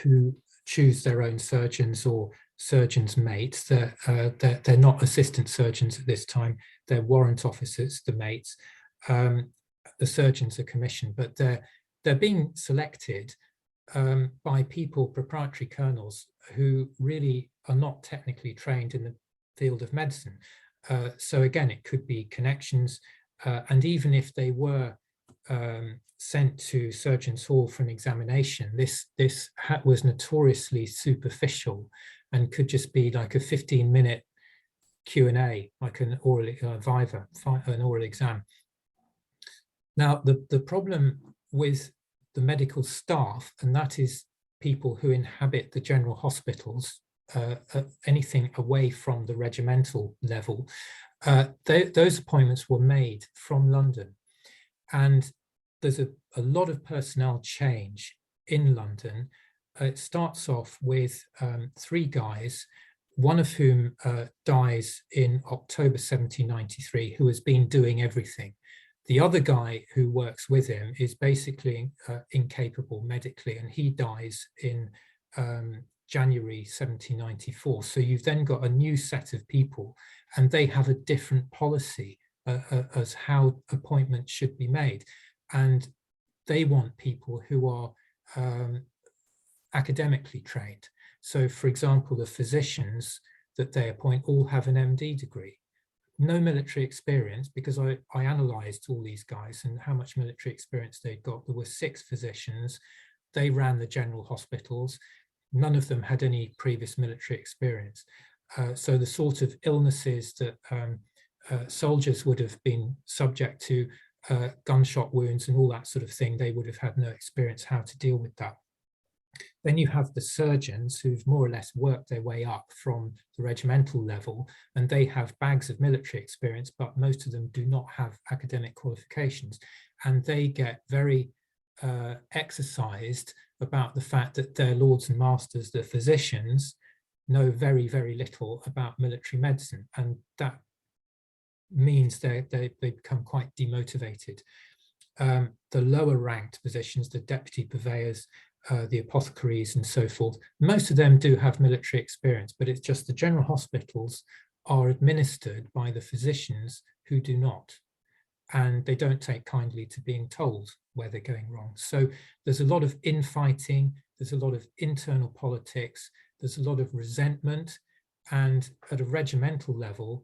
who choose their own surgeons or surgeons' mates. They're not assistant surgeons at this time. They're warrant officers, the mates. The surgeons are commissioned, but they're being selected by people, proprietary colonels, who really are not technically trained in the field of medicine. So again, it could be connections, and even if they were sent to Surgeons' Hall for an examination, this was notoriously superficial and could just be like a 15-minute Q&A, like an oral viva, an oral exam. Now, the problem with the medical staff, and that is people who inhabit the general hospitals, anything away from the regimental level, those appointments were made from London. And there's a lot of personnel change in London. It starts off with 3 guys, one of whom dies in October 1793, who has been doing everything. The other guy who works with him is basically incapable medically, and he dies in January 1794. So you've then got a new set of people, and they have a different policy as how appointments should be made. And they want people who are academically trained. So, for example, the physicians that they appoint all have an MD degree. No military experience, because I analysed all these guys and how much military experience they'd got. There were 6 physicians. They ran the general hospitals. None of them had any previous military experience. So the sort of illnesses that soldiers would have been subject to, gunshot wounds and all that sort of thing, they would have had no experience how to deal with that. Then you have the surgeons who've more or less worked their way up from the regimental level, and they have bags of military experience, but most of them do not have academic qualifications. And they get very exercised about the fact that their lords and masters, the physicians, know very, very little about military medicine. And that means they become quite demotivated. The lower ranked positions, the deputy purveyors, the apothecaries and so forth, most of them do have military experience, but it's just the general hospitals are administered by the physicians who do not. And they don't take kindly to being told where they're going wrong. So there's a lot of infighting, there's a lot of internal politics, there's a lot of resentment, and at a regimental level,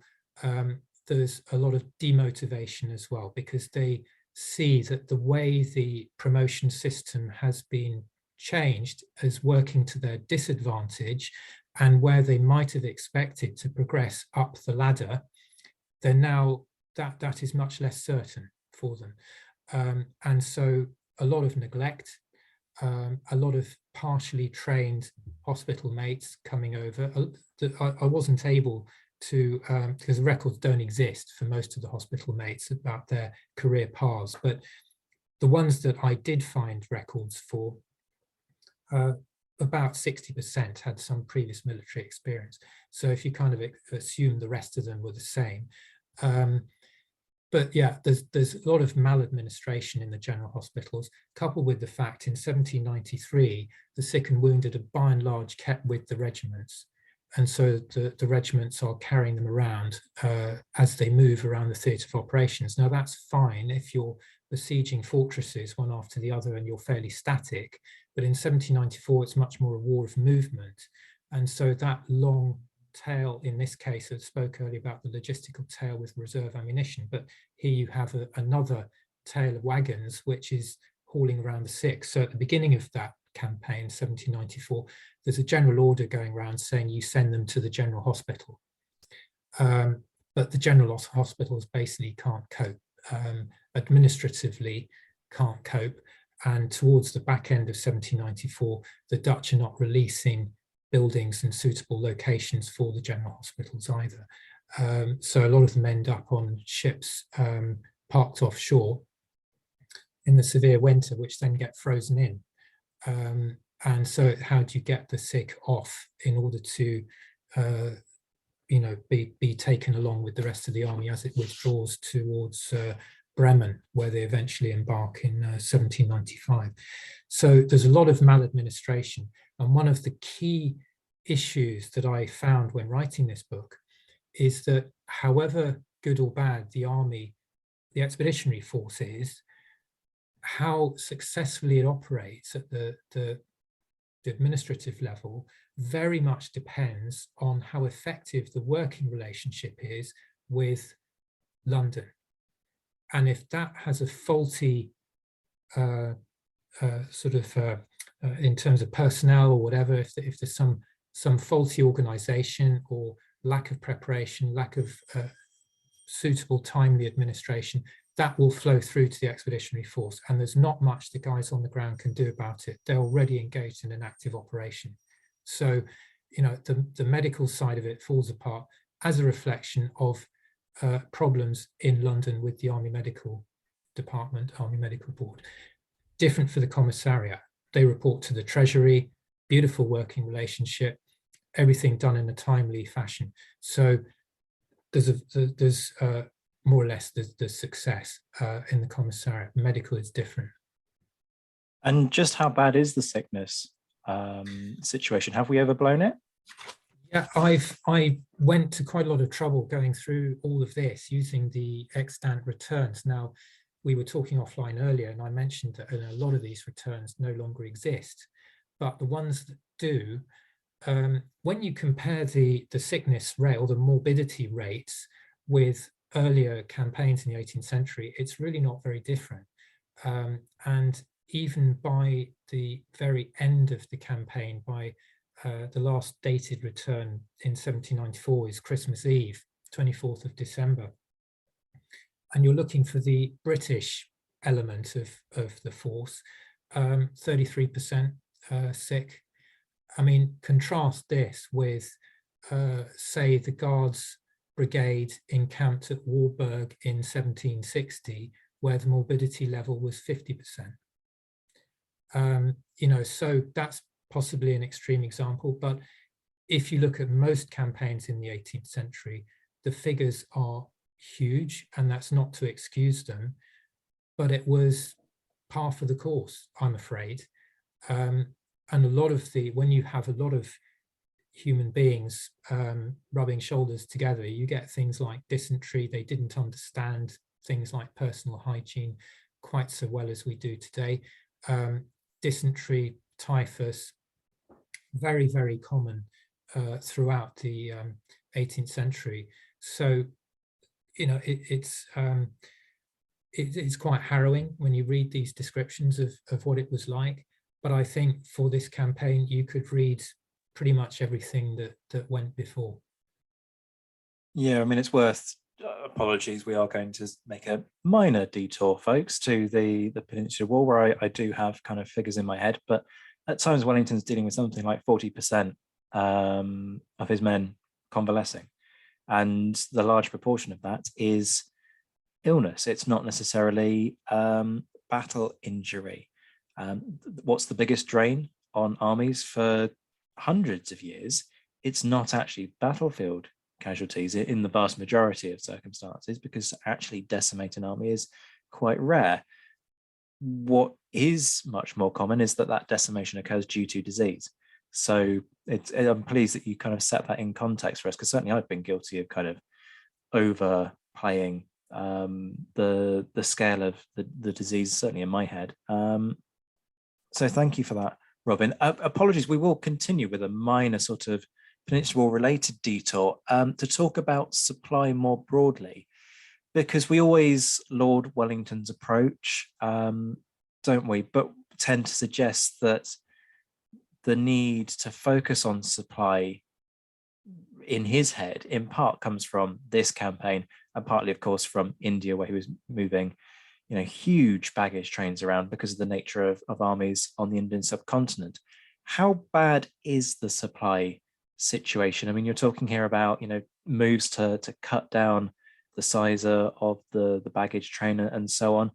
there's a lot of demotivation as well, because they see that the way the promotion system has been changed is working to their disadvantage, and where they might have expected to progress up the ladder, they're now that is much less certain for them. And so a lot of neglect, a lot of partially trained hospital mates coming over. I wasn't able to, because the records don't exist for most of the hospital mates about their career paths, but the ones that I did find records for, about 60% had some previous military experience. So if you kind of assume the rest of them were the same. But yeah, there's a lot of maladministration in the general hospitals, coupled with the fact in 1793, the sick and wounded are by and large kept with the regiments. And so the regiments are carrying them around as they move around the theatre of operations. Now that's fine if you're besieging fortresses one after the other and you're fairly static, but in 1794, it's much more a war of movement. And so that long tail, in this case, I spoke earlier about the logistical tail with reserve ammunition, but here you have another tail of wagons which is hauling around the sick. So at the beginning of that campaign, 1794, there's a general order going around saying you send them to the general hospital. But the general hospitals basically can't cope, administratively can't cope. And towards the back end of 1794, the Dutch are not releasing buildings and suitable locations for the general hospitals either. So a lot of them end up on ships parked offshore in the severe winter, which then get frozen in. And so how do you get the sick off in order to be taken along with the rest of the army as it withdraws towards Bremen, where they eventually embark in 1795. So there's a lot of maladministration. And one of the key issues that I found when writing this book is that however good or bad the army, the expeditionary force is, how successfully it operates at the administrative level very much depends on how effective the working relationship is with London. And if that has a faulty in terms of personnel or whatever, if there's some faulty organization or lack of preparation, lack of suitable timely administration, that will flow through to the expeditionary force. And there's not much the guys on the ground can do about it. They're already engaged in an active operation. So, the medical side of it falls apart as a reflection of problems in London with the Army Medical Department, Army Medical Board. Different for the Commissariat. They report to the Treasury, beautiful working relationship, everything done in a timely fashion. So there's more or less there's success in the Commissariat. Medical is different. And just how bad is the sickness situation? Have we overblown it? Yeah, I went to quite a lot of trouble going through all of this using the extant returns. Now, we were talking offline earlier, and I mentioned that a lot of these returns no longer exist, but the ones that do, when you compare the sickness rate or the morbidity rates with earlier campaigns in the 18th century, it's really not very different. And even by the very end of the campaign, by the last dated return in 1794 is Christmas Eve, 24th of December. And you're looking for the British element of the force, 33% sick. I mean, contrast this with, say, the Guards Brigade encamped at Warburg in 1760, where the morbidity level was 50%. So that's possibly an extreme example, but if you look at most campaigns in the 18th century, the figures are huge, and that's not to excuse them, but it was par for the course, I'm afraid. And a lot of when you have a lot of human beings rubbing shoulders together, you get things like dysentery. They didn't understand things like personal hygiene quite so well as we do today. Dysentery, typhus, very, very common throughout the 18th century. So, it's quite harrowing when you read these descriptions of what it was like. But I think for this campaign, you could read pretty much everything that went before. Yeah, I mean, it's worth apologies. We are going to make a minor detour, folks, to the Peninsular War, where I do have kind of figures in my head, but at times Wellington's dealing with something like 40% of his men convalescing, and the large proportion of that is illness. It's not necessarily battle injury. What's the biggest drain on armies for hundreds of years? It's not actually battlefield casualties in the vast majority of circumstances, because actually decimate an army is quite rare. What is much more common is that decimation occurs due to disease. So I'm pleased that you kind of set that in context for us, because certainly I've been guilty of kind of overplaying the scale of the disease, certainly in my head. So thank you for that, Robin. Apologies, we will continue with a minor sort of Peninsular War related detour to talk about supply more broadly, because we always laud Wellington's approach, don't we? But tend to suggest that the need to focus on supply in his head in part comes from this campaign, and partly, of course, from India, where he was moving huge baggage trains around because of the nature of armies on the Indian subcontinent. How bad is the supply situation? I mean, you're talking here about moves to cut down the size of the baggage train and so on.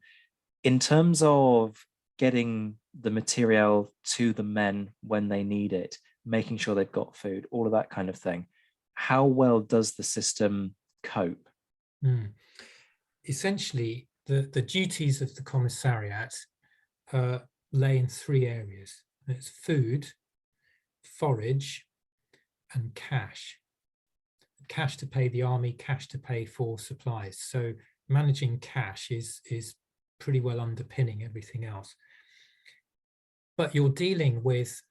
In terms of getting the material to the men when they need it, making sure they've got food, all of that kind of thing, how well does the system cope? Essentially, the duties of the commissariat lay in three areas. It's food, forage, and cash. Cash to pay the army, cash to pay for supplies. So managing cash is pretty well underpinning everything else. But you're dealing with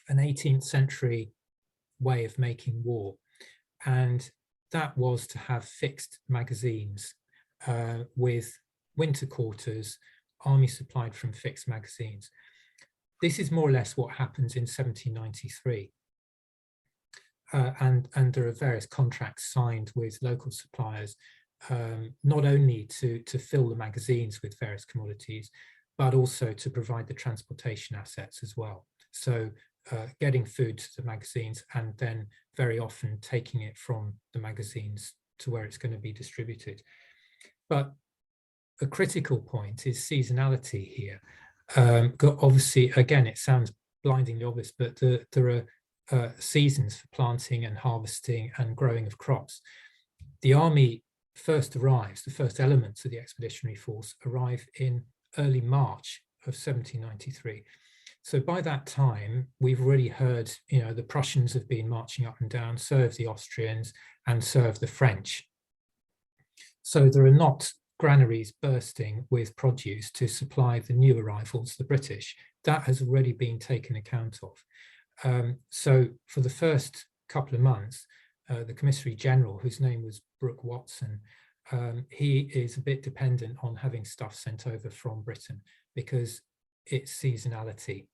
an 18th century way of making war, and that was to have fixed magazines with winter quarters, army supplied from fixed magazines. This is more or less what happens in 1793. And there are various contracts signed with local suppliers, not only to fill the magazines with various commodities, but also to provide the transportation assets as well. So getting food to the magazines, and then very often taking it from the magazines to where it's going to be distributed. But a critical point is seasonality here. Obviously, again, it sounds blindingly obvious, but there are seasons for planting and harvesting and growing of crops. The army first arrives, the first elements of the expeditionary force arrive in early March of 1793. So by that time, we've already heard, the Prussians have been marching up and down, so have the Austrians, and so have the French. So there are not granaries bursting with produce to supply the new arrivals, the British. That has already been taken account of. So for the first couple of months, the Commissary General, whose name was Brooke Watson, he is a bit dependent on having stuff sent over from Britain because it's seasonality.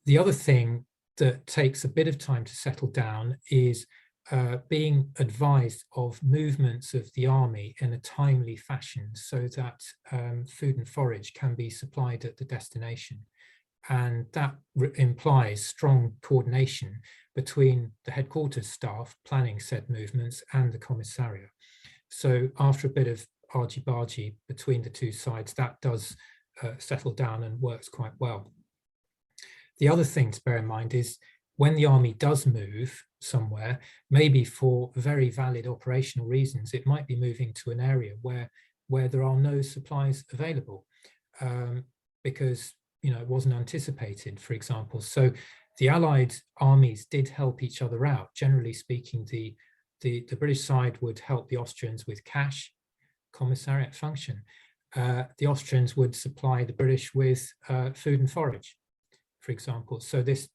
The other thing that takes a bit of time to settle down is being advised of movements of the army in a timely fashion so that food and forage can be supplied at the destination. And that implies strong coordination between the headquarters staff planning said movements and the commissariat. So after a bit of argy-bargy between the two sides, that does settle down and works quite well. The other thing to bear in mind is when the army does move somewhere, maybe for very valid operational reasons, it might be moving to an area where there are no supplies available, because it wasn't anticipated, for example. So the Allied armies did help each other out. Generally speaking, the British side would help the Austrians with cash, commissariat function. The Austrians would supply the British with food and forage, for example. So this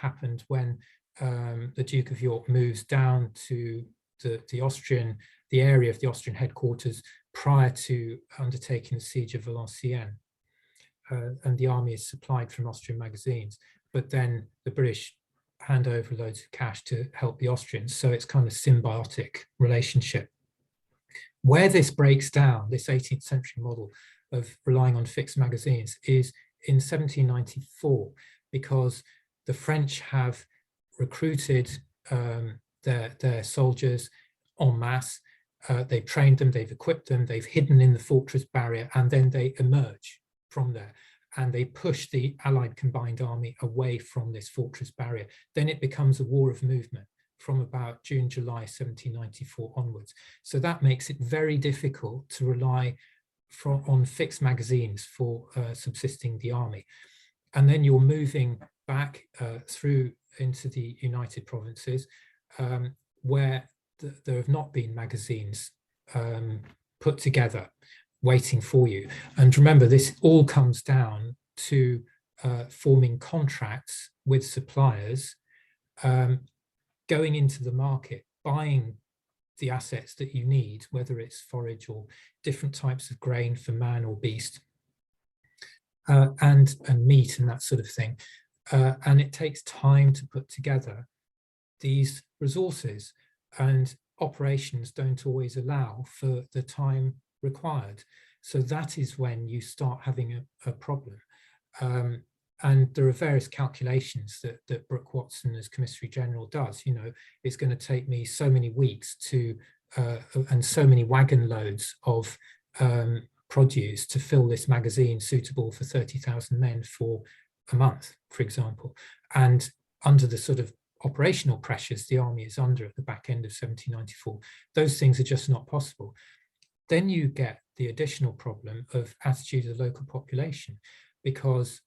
happened when the Duke of York moves down to the area of the Austrian headquarters prior to undertaking the siege of Valenciennes. And the army is supplied from Austrian magazines, but then the British hand over loads of cash to help the Austrians. So it's kind of symbiotic relationship. Where this breaks down, this 18th century model of relying on fixed magazines, is in 1794, because the French have recruited their soldiers en masse. They've trained them, they've equipped them, they've hidden in the fortress barrier, and then they emerge from there and they push the Allied combined army away from this fortress barrier. Then it becomes a war of movement from about June, July 1794 onwards. So that makes it very difficult to rely on fixed magazines for subsisting the army. And then you're moving back through into the United Provinces, where there have not been magazines put together waiting for you. And remember, this all comes down to forming contracts with suppliers, going into the market, buying the assets that you need, whether it's forage or different types of grain for man or beast, and meat and that sort of thing. And it takes time to put together these resources, and operations don't always allow for the time required. So that is when you start having a problem. And there are various calculations that Brooke Watson as Commissary General does. It's going to take me so many weeks and so many wagon loads of produce to fill this magazine suitable for 30,000 men for a month, for example. And under the sort of operational pressures the army is under at the back end of 1794, those things are just not possible. Then you get the additional problem of attitude of the local population, because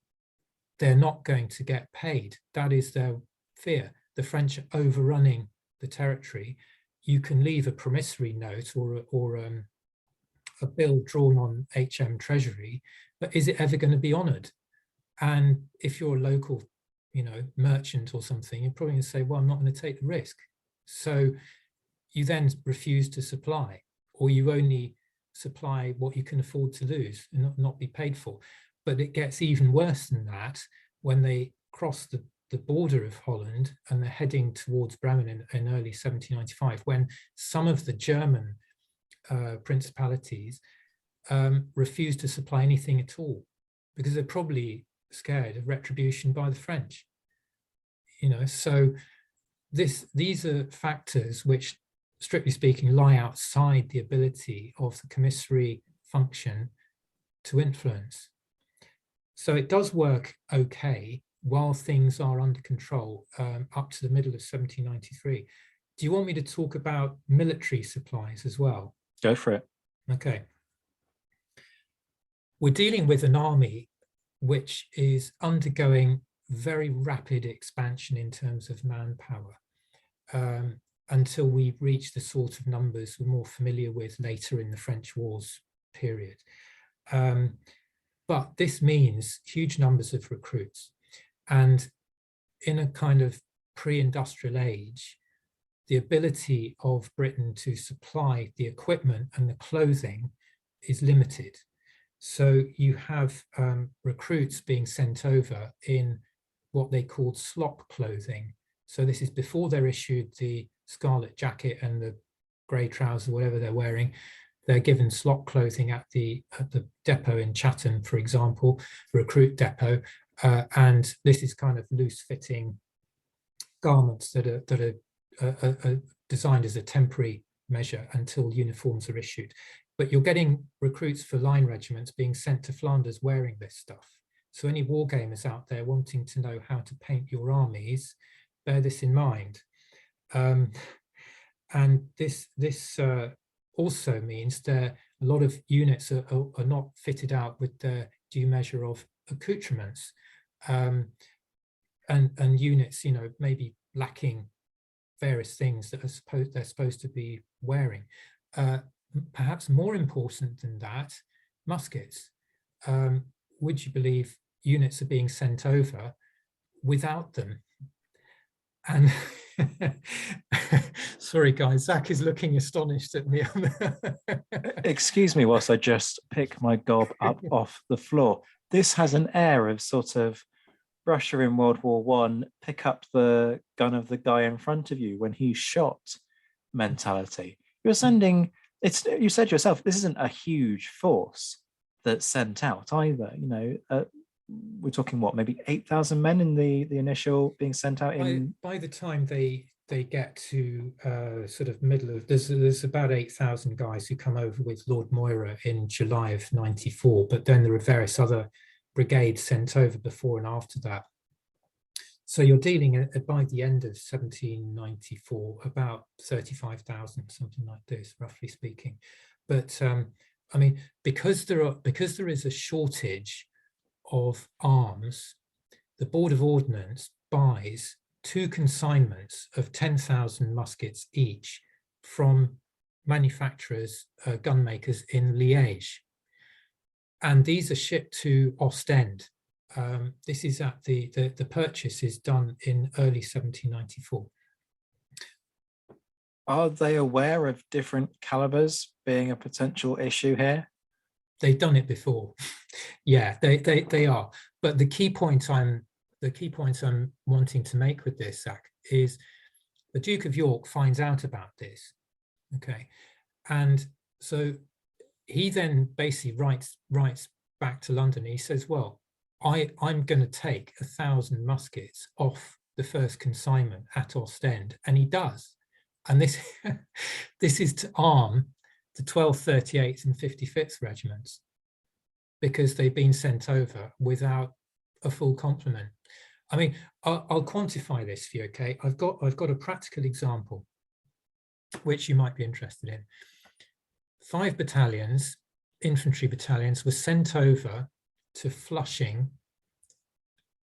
they're not going to get paid. That is their fear. The French are overrunning the territory. You can leave a promissory note or a bill drawn on HM Treasury, but is it ever going to be honoured? And if you're a local, merchant or something, you're probably going to say, well, I'm not going to take the risk. So you then refuse to supply, or you only supply what you can afford to lose and not be paid for. But it gets even worse than that when they cross the border of Holland and they're heading towards Bremen in early 1795, when some of the German principalities refuse to supply anything at all, because they're probably scared of retribution by the French. So these are factors which, strictly speaking, lie outside the ability of the commissary function to influence. So it does work okay while things are under control up to the middle of 1793. Do you want me to talk about military supplies as well? Go for it. Okay. We're dealing with an army which is undergoing very rapid expansion in terms of manpower, until we reach the sort of numbers we're more familiar with later in the French Wars period. But this means huge numbers of recruits. And in a kind of pre-industrial age, the ability of Britain to supply the equipment and the clothing is limited. So you have recruits being sent over in what they called slop clothing. So this is before they're issued the scarlet jacket and the grey trousers, whatever they're wearing. They're given slop clothing at the depot in Chatham, for example, recruit depot, and this is kind of loose-fitting garments that are designed as a temporary measure until uniforms are issued. But you're getting recruits for line regiments being sent to Flanders wearing this stuff. So any war gamers out there wanting to know how to paint your armies, bear this in mind. And this also means that a lot of units are not fitted out with the due measure of accoutrements, and units, maybe lacking various things that they're supposed to be wearing. Perhaps more important than that, muskets. Would you believe units are being sent over without them? And sorry guys, Zach is looking astonished at me. Excuse me whilst I just pick my gob up off the floor. This has an air of sort of Russia in World War One, pick up the gun of the guy in front of you when he's shot mentality. You're sending, you said yourself, this isn't a huge force that's sent out either. We're talking what, maybe 8,000 men in the initial being sent out in. By the time they get to sort of middle of, there's about 8,000 guys who come over with Lord Moira in July of 94, but then there are various other brigades sent over before and after that. So you're dealing by the end of 1794 about 35,000, something like this, roughly speaking. But I mean, because there is a shortage of arms, the Board of Ordnance buys 2 consignments of 10,000 muskets each from manufacturers, gun makers in Liège. And these are shipped to Ostend. This is at the purchase is done in early 1794. Are they aware of different calibers being a potential issue here? They've done it before. Yeah, they are. But the key point I'm wanting to make with this, Zach, is the Duke of York finds out about this. Okay. And so he then basically writes back to London. He says, well, I'm going to take 1,000 muskets off the first consignment at Ostend. And he does. And this is to arm the 12th, 38th and 55th regiments, because they've been sent over without a full complement. I mean, I'll quantify this for you, okay? I've got a practical example, which you might be interested in. 5 battalions, infantry battalions, were sent over to Flushing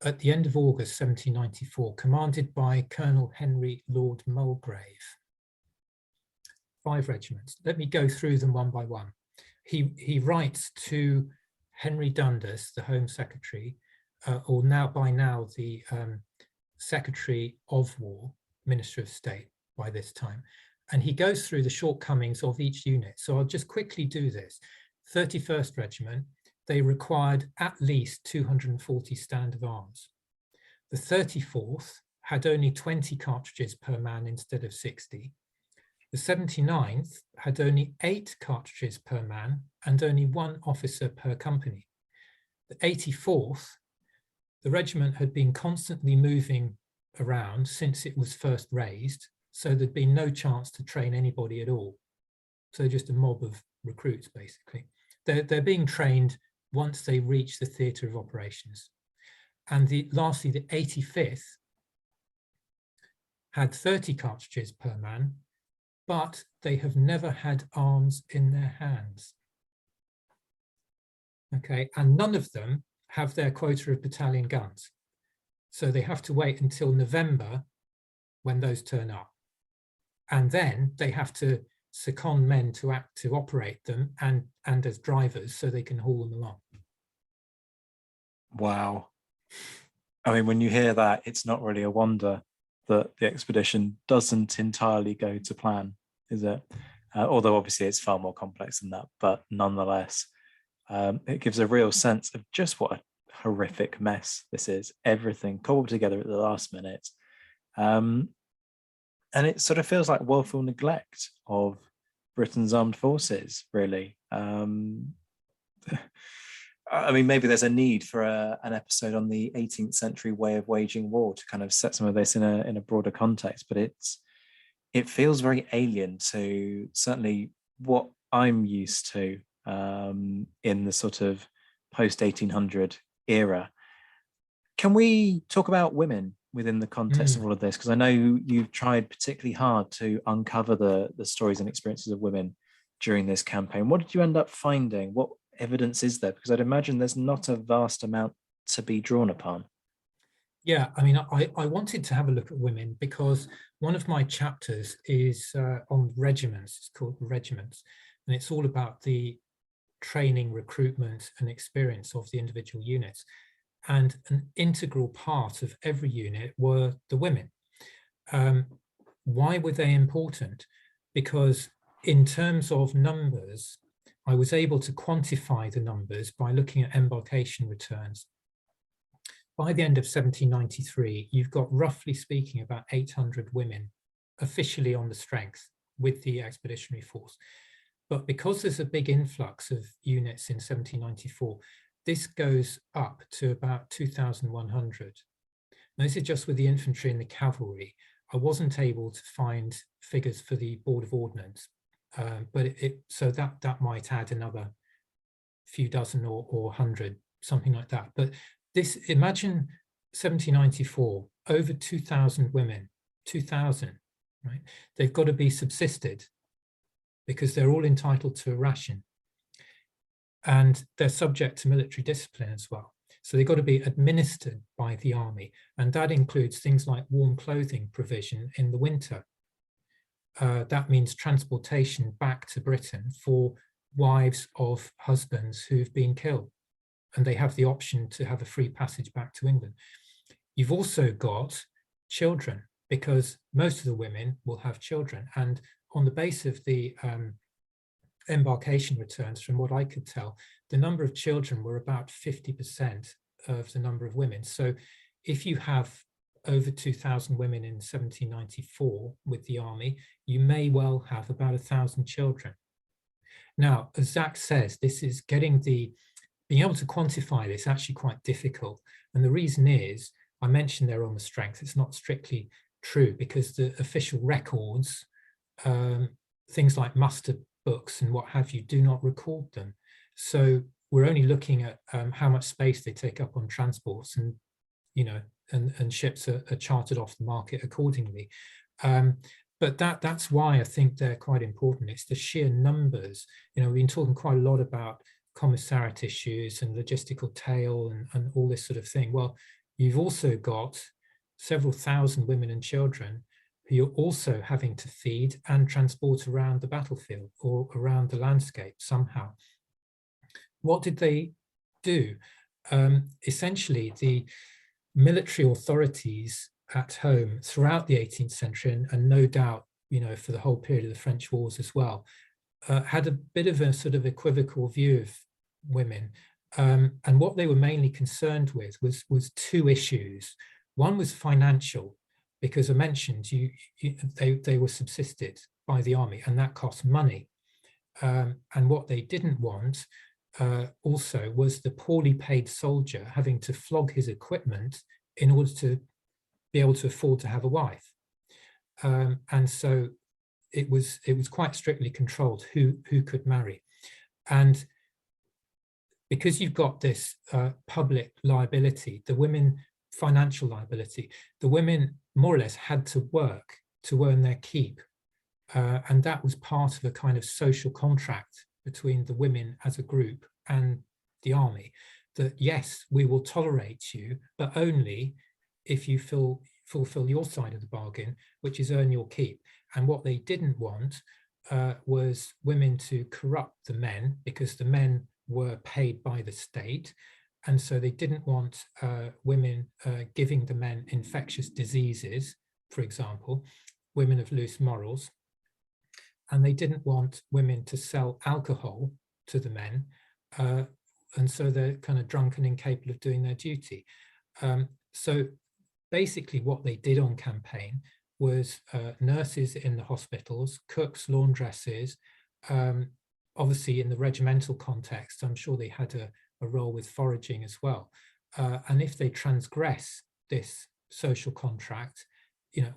at the end of August 1794, commanded by Colonel Henry Lord Mulgrave. 5 regiments. Let me go through them one by one. He writes to Henry Dundas, the Home Secretary, or by now the Secretary of War, Minister of State by this time, and he goes through the shortcomings of each unit. So I'll just quickly do this. 31st Regiment, they required at least 240 stand of arms. The 34th had only 20 cartridges per man instead of 60. The 79th had only 8 cartridges per man and only 1 officer per company. The 84th, the regiment had been constantly moving around since it was first raised, so there'd been no chance to train anybody at all. So just a mob of recruits, basically. They're being trained once they reach the theatre of operations. And lastly, the 85th had 30 cartridges per man, but they have never had arms in their hands. Okay, and none of them have their quota of battalion guns. So they have to wait until November when those turn up. And then they have to second men to operate them and as drivers so they can haul them along. Wow. I mean, when you hear that, it's not really a wonder that the expedition doesn't entirely go to plan, is it? Although obviously it's far more complex than that, but nonetheless, it gives a real sense of just what a horrific mess this is. Everything cobbled together at the last minute. And it sort of feels like woeful neglect of Britain's armed forces, really. I mean, maybe there's a need for an episode on the 18th century way of waging war to kind of set some of this in a broader context, but it feels very alien to certainly what I'm used to in the sort of post-1800 era. Can we talk about women within the context of all of this? Because I know you've tried particularly hard to uncover the stories and experiences of women during this campaign. What did you end up finding? What evidence is there? Because I'd imagine there's not a vast amount to be drawn upon. Yeah, I mean, I wanted to have a look at women because one of my chapters is on regiments. It's called Regiments, and it's all about the training, recruitment, and experience of the individual units. And an integral part of every unit were the women. Why were they important? Because in terms of numbers, I was able to quantify the numbers by looking at embarkation returns. By the end of 1793, you've got, roughly speaking, about 800 women officially on the strength with the expeditionary force. But because there's a big influx of units in 1794, this goes up to about 2,100. Now, this is just with the infantry and the cavalry. I wasn't able to find figures for the Board of Ordnance, but so that might add another few dozen or 100, something like that. But this, imagine 1794, over 2,000 women, 2,000, right? They've got to be subsisted because they're all entitled to a ration. And they're subject to military discipline as well. So they've got to be administered by the army. And that includes things like warm clothing provision in the winter. That means transportation back to Britain for wives of husbands who've been killed. And they have the option to have a free passage back to England. You've also got children, because most of the women will have children. And on the base of the embarkation returns, from what I could tell, the number of children were about 50% of the number of women. So if you have over 2,000 women in 1794 with the army, you may well have about 1,000 children. Now, as Zach says, this is being able to quantify this actually quite difficult. And the reason is, I mentioned they're on the strength. It's not strictly true because the official records, things like muster books and what have you, do not record them. So we're only looking at how much space they take up on transports, and and ships are chartered off the market accordingly. But that's why I think they're quite important. It's the sheer numbers. We've been talking quite a lot about commissariat issues and logistical tail and all this sort of thing. Well, you've also got several thousand women and children who you're also having to feed and transport around the battlefield or around the landscape somehow. What did they do? Essentially, the military authorities at home throughout the 18th century, and no doubt, for the whole period of the French wars as well, had a bit of a sort of equivocal view of women. And what they were mainly concerned with was two issues. One was financial, because I mentioned they were subsisted by the army, and that cost money. And what they didn't want also was the poorly paid soldier having to flog his equipment in order to be able to afford to have a wife. And so it was quite strictly controlled who could marry. And because you've got this public liability, the women financial liability, the women more or less had to work to earn their keep. And that was part of a kind of social contract between the women as a group and the army, that yes, we will tolerate you, but only if you fulfill your side of the bargain, which is earn your keep. And what they didn't want was women to corrupt the men, because the men were paid by the state. And so they didn't want women giving the men infectious diseases, for example, women of loose morals. And they didn't want women to sell alcohol to the men. And so they're kind of drunk and incapable of doing their duty. So basically what they did on campaign was nurses in the hospitals, cooks, laundresses, obviously in the regimental context, I'm sure they had a role with foraging as well. And if they transgress this social contract,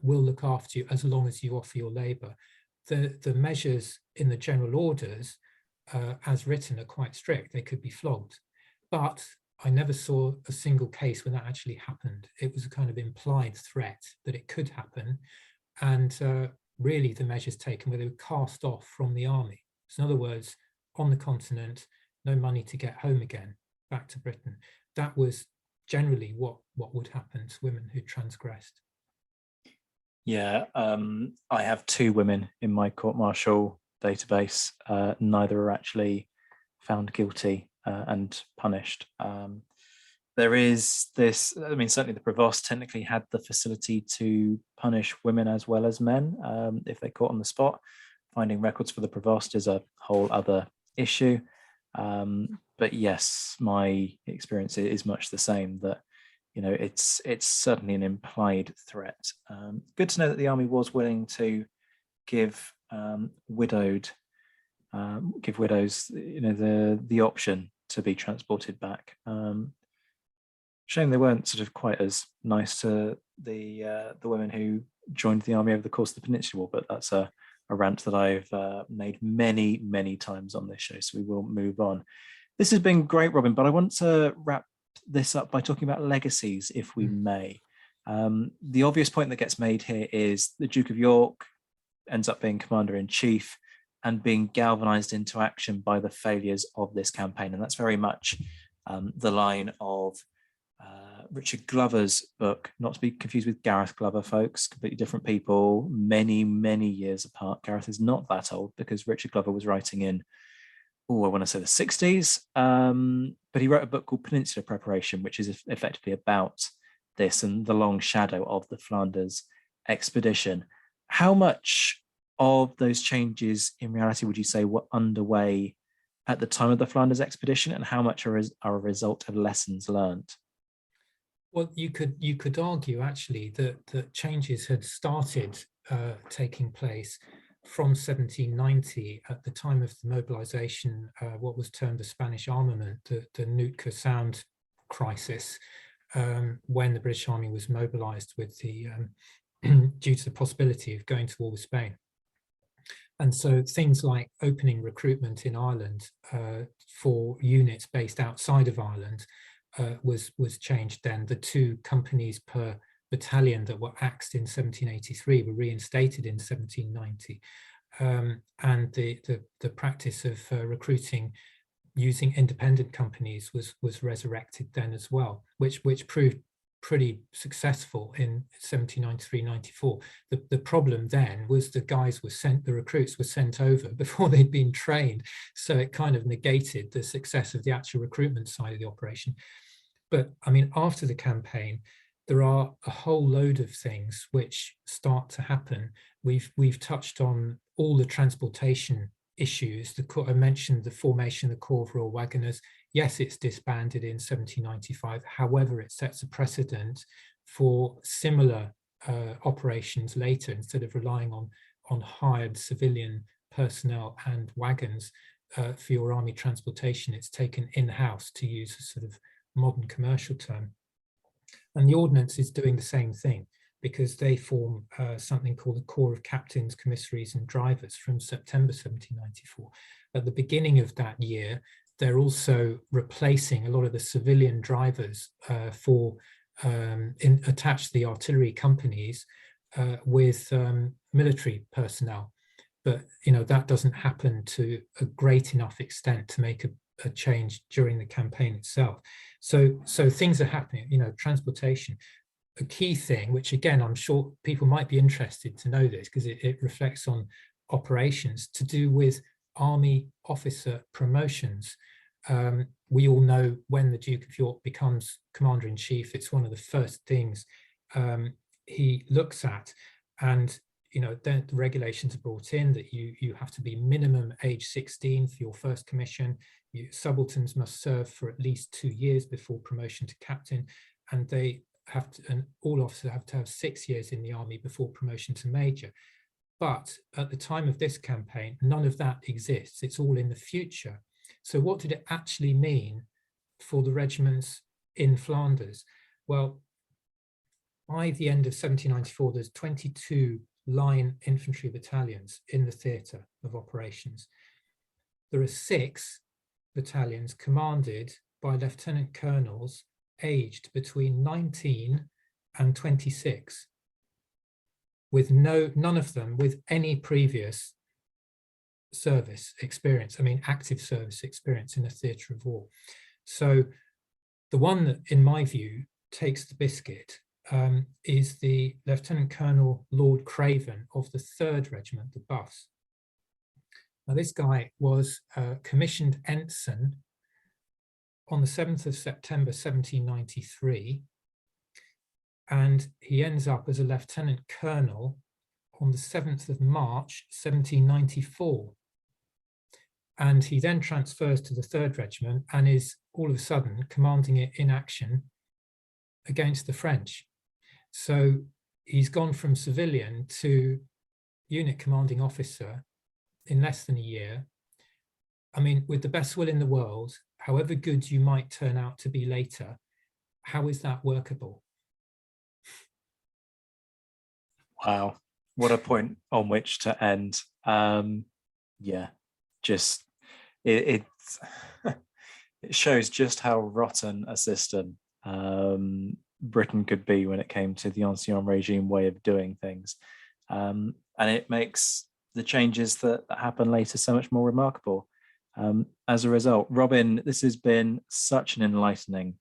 we'll look after you as long as you offer your labor. The measures in the general orders, as written, are quite strict. They could be flogged. But I never saw a single case when that actually happened. It was a kind of implied threat that it could happen. And really the measures taken where they were cast off from the army. So in other words, on the continent, no money to get home again, back to Britain. That was generally what would happen to women who transgressed. Yeah, I have 2 women in my court-martial database. Neither are actually found guilty and punished. There is this, I mean, certainly the provost technically had the facility to punish women as well as men if they caught on the spot. Finding records for the provost is a whole other issue. But yes, my experience is much the same, that it's certainly an implied threat. Good to know that the army was willing to give widows the option to be transported back. Shame they weren't sort of quite as nice to the women who joined the army over the course of the Peninsula War, but that's a rant that I've made many times on this show, so we will move on. This has been great, Robin, but I want to wrap this up by talking about legacies, if we may. The obvious point that gets made here is the Duke of York ends up being commander-in-chief and being galvanized into action by the failures of this campaign. And that's very much the line of Richard Glover's book, not to be confused with Gareth Glover, folks, completely different people, many years apart. Gareth is not that old, because Richard Glover was writing in, I want to say the 60s, but he wrote a book called Peninsula Preparation, which is effectively about this and the long shadow of the Flanders expedition. How much of those changes in reality would you say were underway at the time of the Flanders expedition, and how much are a result of lessons learned? Well, you could argue actually that changes had started taking place from 1790 at the time of the mobilization, what was termed the Spanish armament, the Nootka Sound crisis, when the British Army was mobilized with the due to the possibility of going to war with Spain. And so things like opening recruitment in Ireland for units based outside of Ireland was changed then. The 2 companies per battalion that were axed in 1783 were reinstated in 1790. And the practice of recruiting using independent companies was resurrected then as well, which proved pretty successful in 1793-94. The problem then was the recruits were sent over before they'd been trained. So it kind of negated the success of the actual recruitment side of the operation. But I mean, after the campaign, there are a whole load of things which start to happen. We've touched on all the transportation issues. I mentioned the formation of the Corps of Royal Wagoners. Yes, it's disbanded in 1795. However, it sets a precedent for similar operations later. Instead of relying on hired civilian personnel and wagons for your army transportation, it's taken in-house, to use a sort of modern commercial term. And the Ordnance is doing the same thing, because they form something called the Corps of Captains, Commissaries and Drivers from September 1794. At the beginning of that year, they're also replacing a lot of the civilian drivers attached to the artillery companies with military personnel. But that doesn't happen to a great enough extent to make a change during the campaign itself. So things are happening, transportation. A key thing, which again, I'm sure people might be interested to know this because it reflects on operations, to do with army officer promotions. We all know when the Duke of York becomes commander-in-chief, it's one of the first things he looks at. And then the regulations are brought in that you have to be minimum age 16 for your first commission. Subalterns must serve for at least 2 years before promotion to captain, and all officers have to have 6 years in the army before promotion to major. But at the time of this campaign, none of that exists. It's all in the future. So what did it actually mean for the regiments in Flanders? Well, by the end of 1794, there's 22 line infantry battalions in the theatre of operations. There are 6 battalions commanded by lieutenant colonels aged between 19 and 26, with none of them with any previous service experience, active service experience in a theatre of war. So the one that, in my view, takes the biscuit is the Lieutenant Colonel Lord Craven of the 3rd Regiment, the Buffs. Now, this guy was commissioned ensign on the 7th of September 1793, and he ends up as a lieutenant colonel on the 7th of March 1794. And he then transfers to the 3rd Regiment and is all of a sudden commanding it in action against the French. So he's gone from civilian to unit commanding officer in less than a year. With the best will in the world, however good you might turn out to be later, how is that workable? Wow, what a point on which to end. It shows just how rotten a system Britain could be when it came to the ancien regime way of doing things, and it makes the changes that happen later so much more remarkable. As a result, Robin, this has been such an enlightening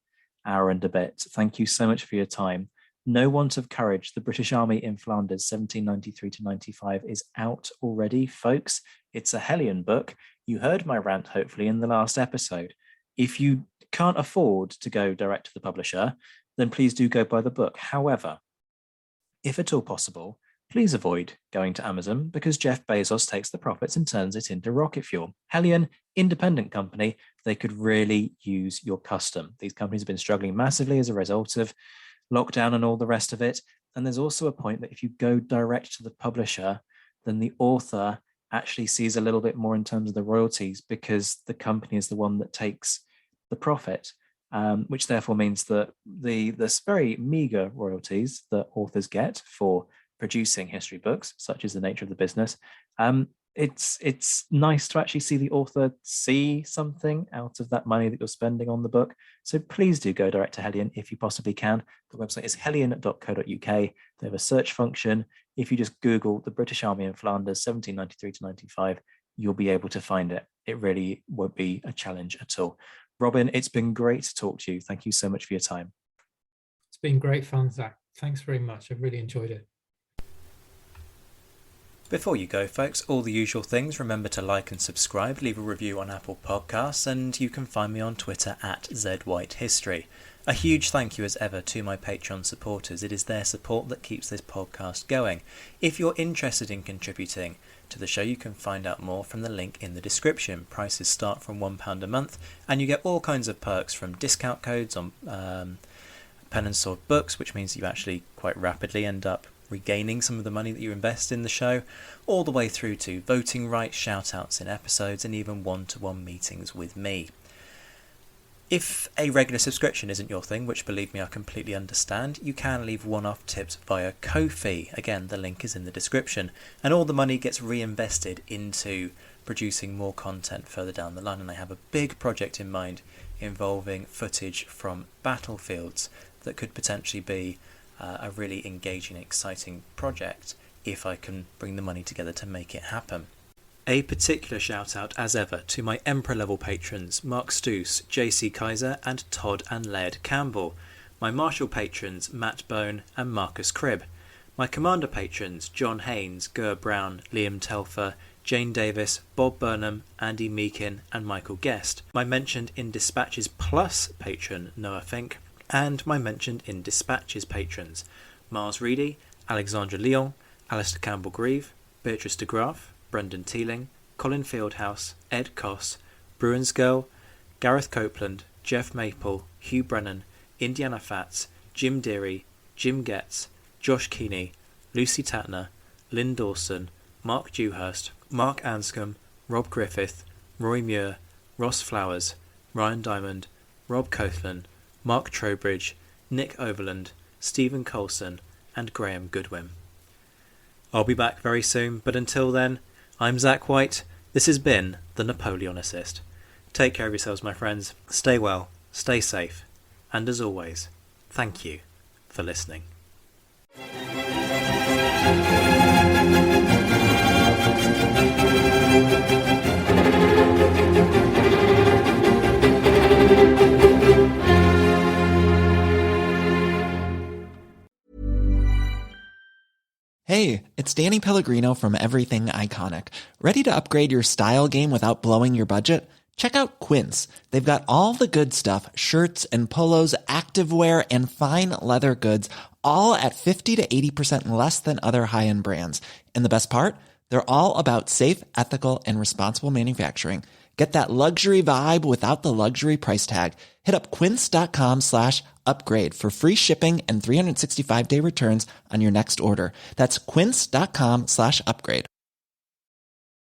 hour and a bit. Thank you so much for your time. No Want of Courage, the British Army in Flanders, 1793 to 95, is out already, folks. It's a Hellion book. You heard my rant, hopefully, in the last episode. If you can't afford to go direct to the publisher, then please do go buy the book. However, if at all possible, please avoid going to Amazon, because Jeff Bezos takes the profits and turns it into rocket fuel. Hellion, independent company, they could really use your custom. These companies have been struggling massively as a result of lockdown and all the rest of it. And there's also a point that if you go direct to the publisher, then the author actually sees a little bit more in terms of the royalties, because the company is the one that takes the profit, which therefore means that the very meager royalties that authors get for producing history books, such is the nature of the business, it's nice to actually see the author see something out of that money that you're spending on the book. So please do go direct to Hellion if you possibly can. The website is hellion.co.uk. They have a search function. If you just Google the British Army in Flanders 1793 to 95, you'll be able to find it. It really won't be a challenge at all. Robin, it's been great to talk to you. Thank you so much for your time. It's been great fun, Zach. Thanks very much. I've really enjoyed it. Before you go, folks, all the usual things. Remember to like and subscribe, leave a review on Apple Podcasts, and you can find me on Twitter at ZWhiteHistory. A huge thank you as ever to my Patreon supporters. It is their support that keeps this podcast going. If you're interested in contributing to the show, you can find out more from the link in the description. Prices start from £1 a month, and you get all kinds of perks, from discount codes on Pen and Sword books, which means you actually quite rapidly end up regaining some of the money that you invest in the show, all the way through to voting rights, shout-outs in episodes, and even one-to-one meetings with me. If a regular subscription isn't your thing, which believe me I completely understand, you can leave one-off tips via Ko-fi. Again, the link is in the description, and all the money gets reinvested into producing more content further down the line. And I have a big project in mind involving footage from battlefields that could potentially be a really engaging, exciting project if I can bring the money together to make it happen. A particular shout out, as ever, to my Emperor level patrons Mark Stoos, JC Kaiser, and Todd and Laird Campbell. My Marshal patrons Matt Bone and Marcus Cribb. My Commander patrons John Haynes, Ger Brown, Liam Telfer, Jane Davis, Bob Burnham, Andy Meakin, and Michael Guest. My Mentioned in Dispatches Plus patron Noah Fink. And my Mentioned in Dispatches patrons Mars Reedy, Alexandra Lyon, Alistair Campbell-Grieve, Beatrice de Graaf, Brendan Teeling, Colin Fieldhouse, Ed Koss, Bruins Girl, Gareth Copeland, Jeff Maple, Hugh Brennan, Indiana Fats, Jim Deary, Jim Getz, Josh Keeney, Lucy Tatner, Lynn Dawson, Mark Dewhurst, Mark Anscombe, Rob Griffith, Roy Muir, Ross Flowers, Ryan Diamond, Rob Cothlan, Mark Trowbridge, Nick Overland, Stephen Colson, and Graham Goodwin. I'll be back very soon, but until then, I'm Zach White. This has been The Napoleon Assist. Take care of yourselves, my friends. Stay well, stay safe, and as always, thank you for listening. Hey, it's Danny Pellegrino from Everything Iconic. Ready to upgrade your style game without blowing your budget? Check out Quince. They've got all the good stuff, shirts and polos, activewear, and fine leather goods, all at 50 to 80% less than other high-end brands. And the best part? They're all about safe, ethical, and responsible manufacturing. Get that luxury vibe without the luxury price tag. Hit up quince.com/upgrade for free shipping and 365-day returns on your next order. That's quince.com/upgrade.